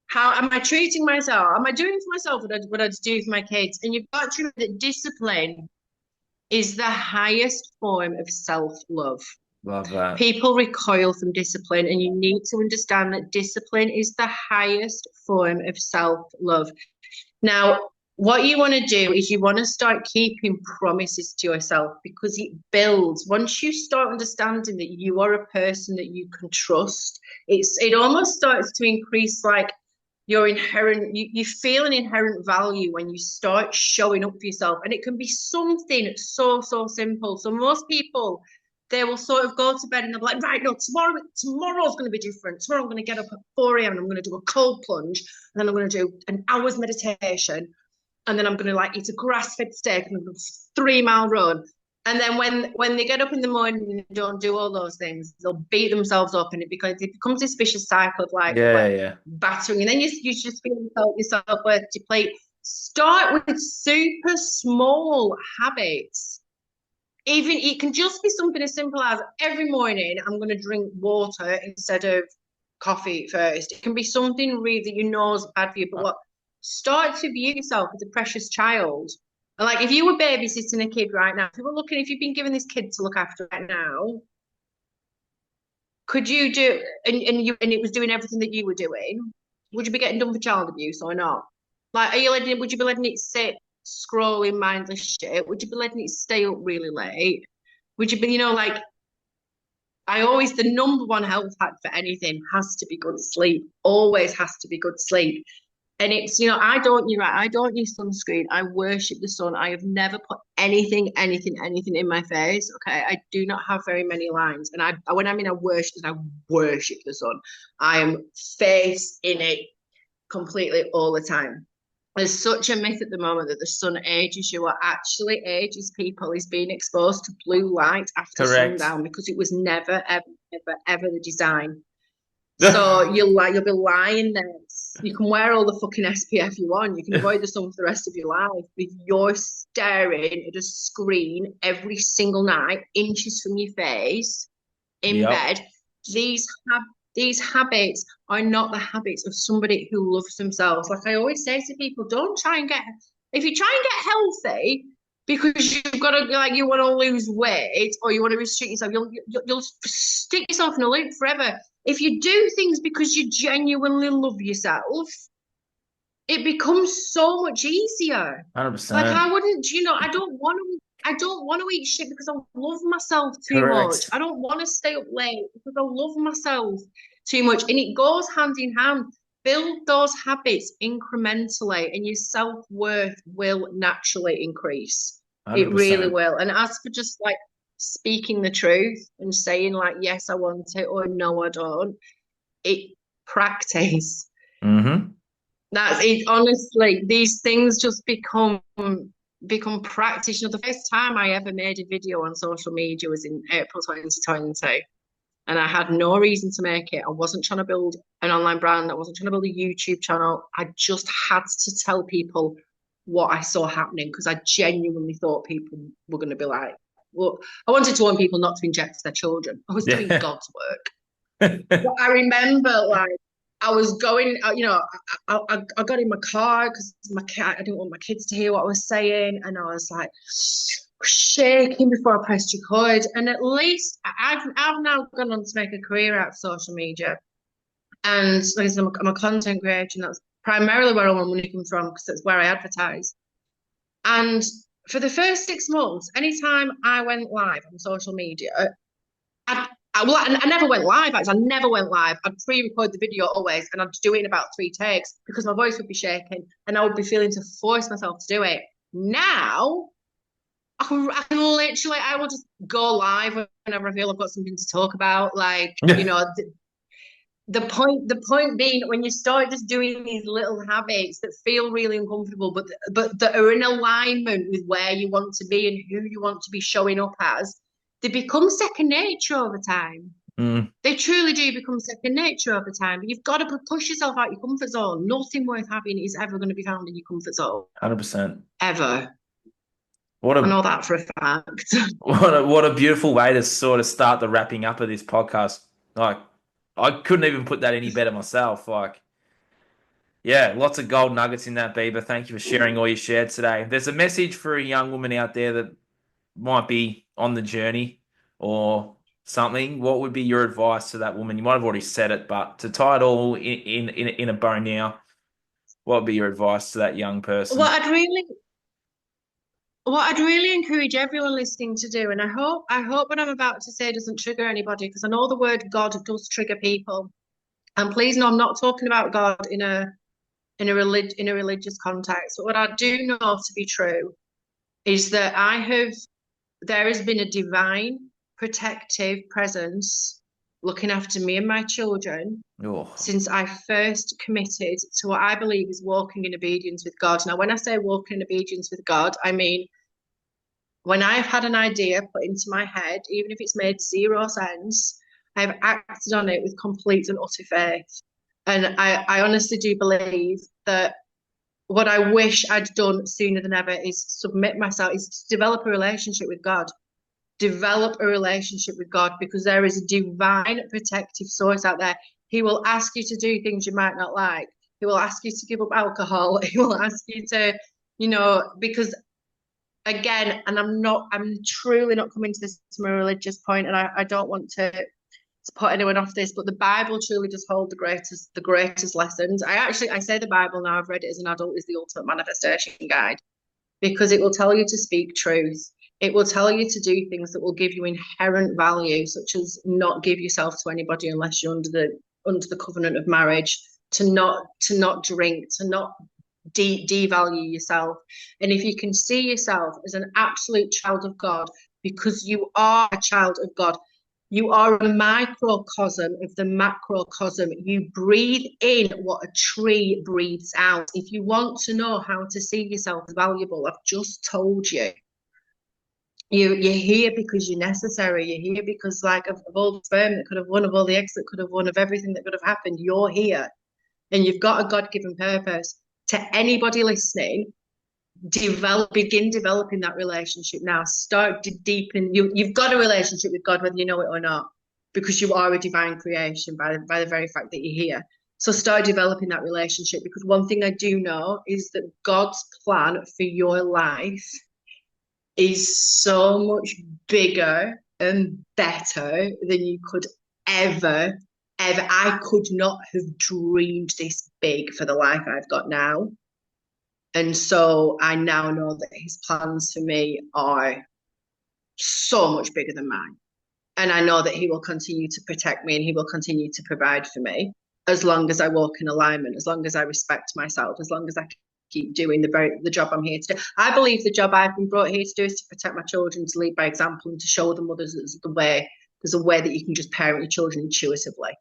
how am I treating myself? Am I doing for myself what I'd do for my kids? And you've got to remember that discipline is the highest form of self-love. Love that. People recoil from discipline, and you need to understand that discipline is the highest form of self-love. Now, what you want to do is you want to start keeping promises to yourself, because it builds. Once you start understanding that you are a person that you can trust, it almost starts to increase like your inherent, you feel an inherent value when you start showing up for yourself. And it can be something so simple. So most people, they will sort of go to bed and they'll be like, right, no, tomorrow's going to be different. Tomorrow I'm going to get up at 4 a.m. and I'm going to do a cold plunge, and then I'm going to do an hour's meditation, and then I'm going to like eat a grass-fed steak and a 3 mile run. And then when they get up in the morning and don't do all those things, they'll beat themselves up, and it becomes this vicious cycle of like Yeah, yeah. battering, and then you just feel yourself worth deplete. Start with super small habits. Even it can just be something as simple as every morning I'm going to drink water instead of coffee first. It can be something really that you know is bad for you, but what start to view yourself as a precious child. And like if you were babysitting a kid right now, if you've been given this kid to look after right now, could you do and it was doing everything that you were doing, would you be getting done for child abuse or not? Like would you be letting it sit scrolling mindless shit? Would you be letting it stay up really late? Would you be, like the number one health hack for anything has to be good sleep. Always has to be good sleep. And it's, you're right, I don't use sunscreen. I worship the sun. I have never put anything in my face. Okay. I do not have very many lines. And when I mean I worship the sun. I am face in it completely all the time. There's such a myth at the moment that the sun ages you. What actually ages people is being exposed to blue light after Correct. sundown, because it was never, ever the design. So you'll be lying there. You can wear all the fucking SPF you want. You can avoid the sun for the rest of your life. If you're staring at a screen every single night, inches from your face, in Yep. bed, these these habits are not the habits of somebody who loves themselves. Like I always say to people, don't try and if you try and get healthy because you've got to like you want to lose weight or you want to restrict yourself, you'll stick yourself in a loop forever. If you do things because you genuinely love yourself, it becomes so much easier. Like 100%. I wouldn't, I don't want to eat shit because I love myself too much. Correct. I don't want to stay up late because I love myself too much. And it goes hand in hand. Build those habits incrementally and your self-worth will naturally increase. It really 100%. will. And as for just like speaking the truth and saying like, yes, I want it or no, I don't, it practice. Mm-hmm. That's it. Honestly, these things just become practice. The first time I ever made a video on social media was in April 2020, and I had no reason to make it. I wasn't trying to build an online brand. I wasn't trying to build a YouTube channel. I just had to tell people what I saw happening because I genuinely thought people were going to be like, well, I wanted to warn people not to inject their children. I was doing Yeah. God's work. But I remember like I was going, I got in my car because I didn't want my kids to hear what I was saying, and I was like shaking before I pressed record. And at least I've now gone on to make a career out of social media, and like I said, I'm a content creator, and that's primarily where all my money comes from because that's where I advertise. And for the first 6 months, anytime I went live on social media, I never went live. Actually, I never went live. I'd pre-record the video always, and I'd do it in about 3 takes because my voice would be shaking, and I would be feeling to force myself to do it. Now, I can literally, I will just go live whenever I feel I've got something to talk about. Like, Yeah, the point being, when you start just doing these little habits that feel really uncomfortable, but that are in alignment with where you want to be and who you want to be showing up as, they become second nature over time. mm, They truly do become second nature over time. But you've got to push yourself out your comfort zone. Nothing worth having is ever going to be found in your comfort zone. 100%. Ever. What I a know that for a fact. what a beautiful way to sort of start the wrapping up of this podcast. Like, I couldn't even put that any better myself. Like, yeah, lots of gold nuggets in that, BIba. Thank you for sharing all you shared today. There's a message for a young woman out there that might be on the journey or something. What would be your advice to that woman? You might have already said it, but to tie it all in a bow now, what would be your advice to that young person? what I'd really what I'd really encourage everyone listening to do, and I hope what I'm about to say doesn't trigger anybody, because I know the word God does trigger people. And please know I'm not talking about God in a religious context. But what I do know to be true is that there has been a divine protective presence looking after me and my children Oh, since I first committed to what I believe is walking in obedience with God. Now, when I say walking in obedience with God, I mean when I've had an idea put into my head, even if it's made zero sense, I've acted on it with complete and utter faith. And I honestly do believe that what I wish I'd done sooner than ever is submit myself, is to develop a relationship with God. Develop a relationship with God, because there is a divine protective source out there. He will ask you to do things you might not like. He will ask you to give up alcohol. He will ask you to, because again, and I'm truly not coming to this from a religious point, and I don't want to put anyone off this, but the Bible truly does hold the greatest lessons. I say the Bible now, I've read it as an adult, is the ultimate manifestation guide, because it will tell you to speak truth. It will tell you to do things that will give you inherent value, such as not give yourself to anybody unless you're under the covenant of marriage, to not drink, to not devalue yourself. And if you can see yourself as an absolute child of God, because you are a child of God, you are a microcosm of the macrocosm. You breathe in what a tree breathes out. If you want to know how to see yourself as valuable, I've just told you. You're here because you're necessary. You're here because, like, of all the sperm that could have won, of all the eggs that could have won, of everything that could have happened, you're here. And you've got a God-given purpose. To anybody listening, begin developing that relationship now. Start to deepen. You've got a relationship with God, whether you know it or not, because you are a divine creation by the very fact that you're here. So start developing that relationship, because one thing I do know is that God's plan for your life is so much bigger and better than you could ever, ever. I could not have dreamed this big for the life I've got now. And so I now know that his plans for me are so much bigger than mine. And I know that he will continue to protect me and he will continue to provide for me as long as I walk in alignment, as long as I respect myself, as long as I keep doing the job I'm here to do. I believe the job I've been brought here to do is to protect my children, to lead by example, and to show them others there's a way that you can just parent your children intuitively.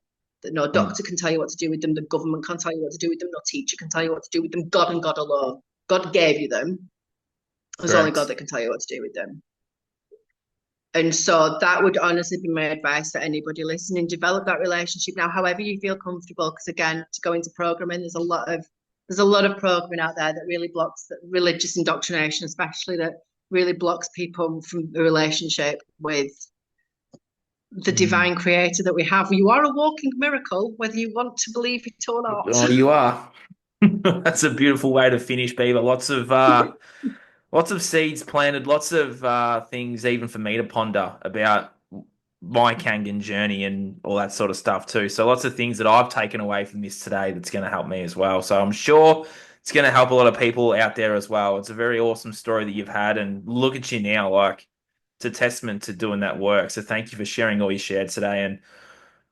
That no mm, doctor can tell you what to do with them, the government can't tell you what to do with them, no teacher can tell you what to do with them, God and God alone. God gave you them. There's only God correct. that can tell you what to do with them. And so that would honestly be my advice for anybody listening. Develop that relationship now, however you feel comfortable. Because again, to go into programming, there's a lot of programming out there that really blocks the religious indoctrination, especially, that really blocks people from a relationship with the Mm. divine creator that we have. You are a walking miracle, whether you want to believe it or not. Oh, you are. That's a beautiful way to finish, BIba. Lots of seeds planted, lots of things even for me to ponder about my Kangan journey and all that sort of stuff too. So lots of things that I've taken away from this today that's going to help me as well. So I'm sure it's going to help a lot of people out there as well. It's a very awesome story that you've had, and look at you now, like it's a testament to doing that work. So thank you for sharing all you shared today. And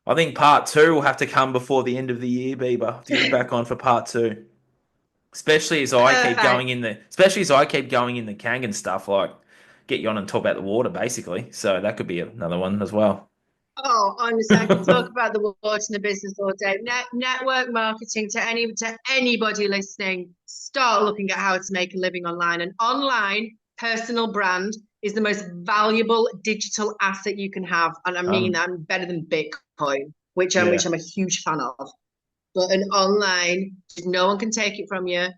I think part two will have to come before the end of the year, BIba. I have to get you back on for part two. Perfect. Especially as I keep going in the Kangen stuff, like get you on and talk about the water, basically. So that could be another one as well. Oh, honestly, I could talk about the words in the business all day. Network marketing to anybody listening. Start looking at how to make a living online. An online personal brand is the most valuable digital asset you can have, and I mean Um, that better than Bitcoin, which yeah, I'm a huge fan of. But an online, no one can take it from you.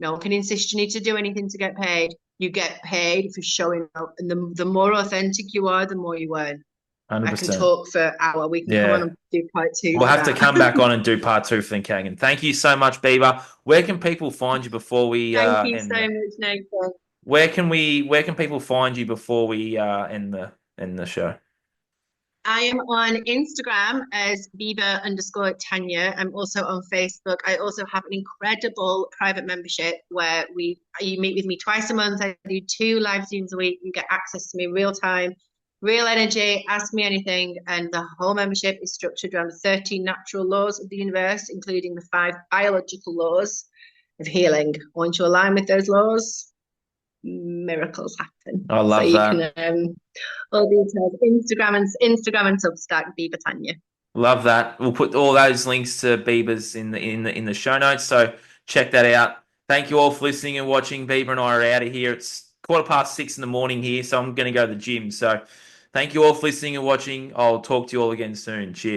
No one can insist you need to do anything to get paid. You get paid for showing up, and the more authentic you are, the more you earn. I can 100%. talk for an hour. We can come on Yeah. and do part two We'll for have to that. come back on and do part two for the Kangen. Thank you so much, BIba. Where can people find you before we Thank you end so the much, Nathan. where can people find you before we end the show? I am on Instagram as BIba_Tanya. I'm also on Facebook. I also have an incredible private membership where you meet with me twice a month. I do 2 live Zooms a week. You get access to me real time, real energy, ask me anything. And the whole membership is structured around the 13 natural laws of the universe, including the 5 biological laws of healing. Once you align with those laws, miracles happen. I So love you that. can all details Instagram and Substack BIba Tanya. Love that. We'll put all those links to BIba's in the show notes. So check that out. Thank you all for listening and watching. BIba and I are out of here. It's 6:15 in the morning here, so I'm going to go to the gym. So thank you all for listening and watching. I'll talk to you all again soon. Cheers.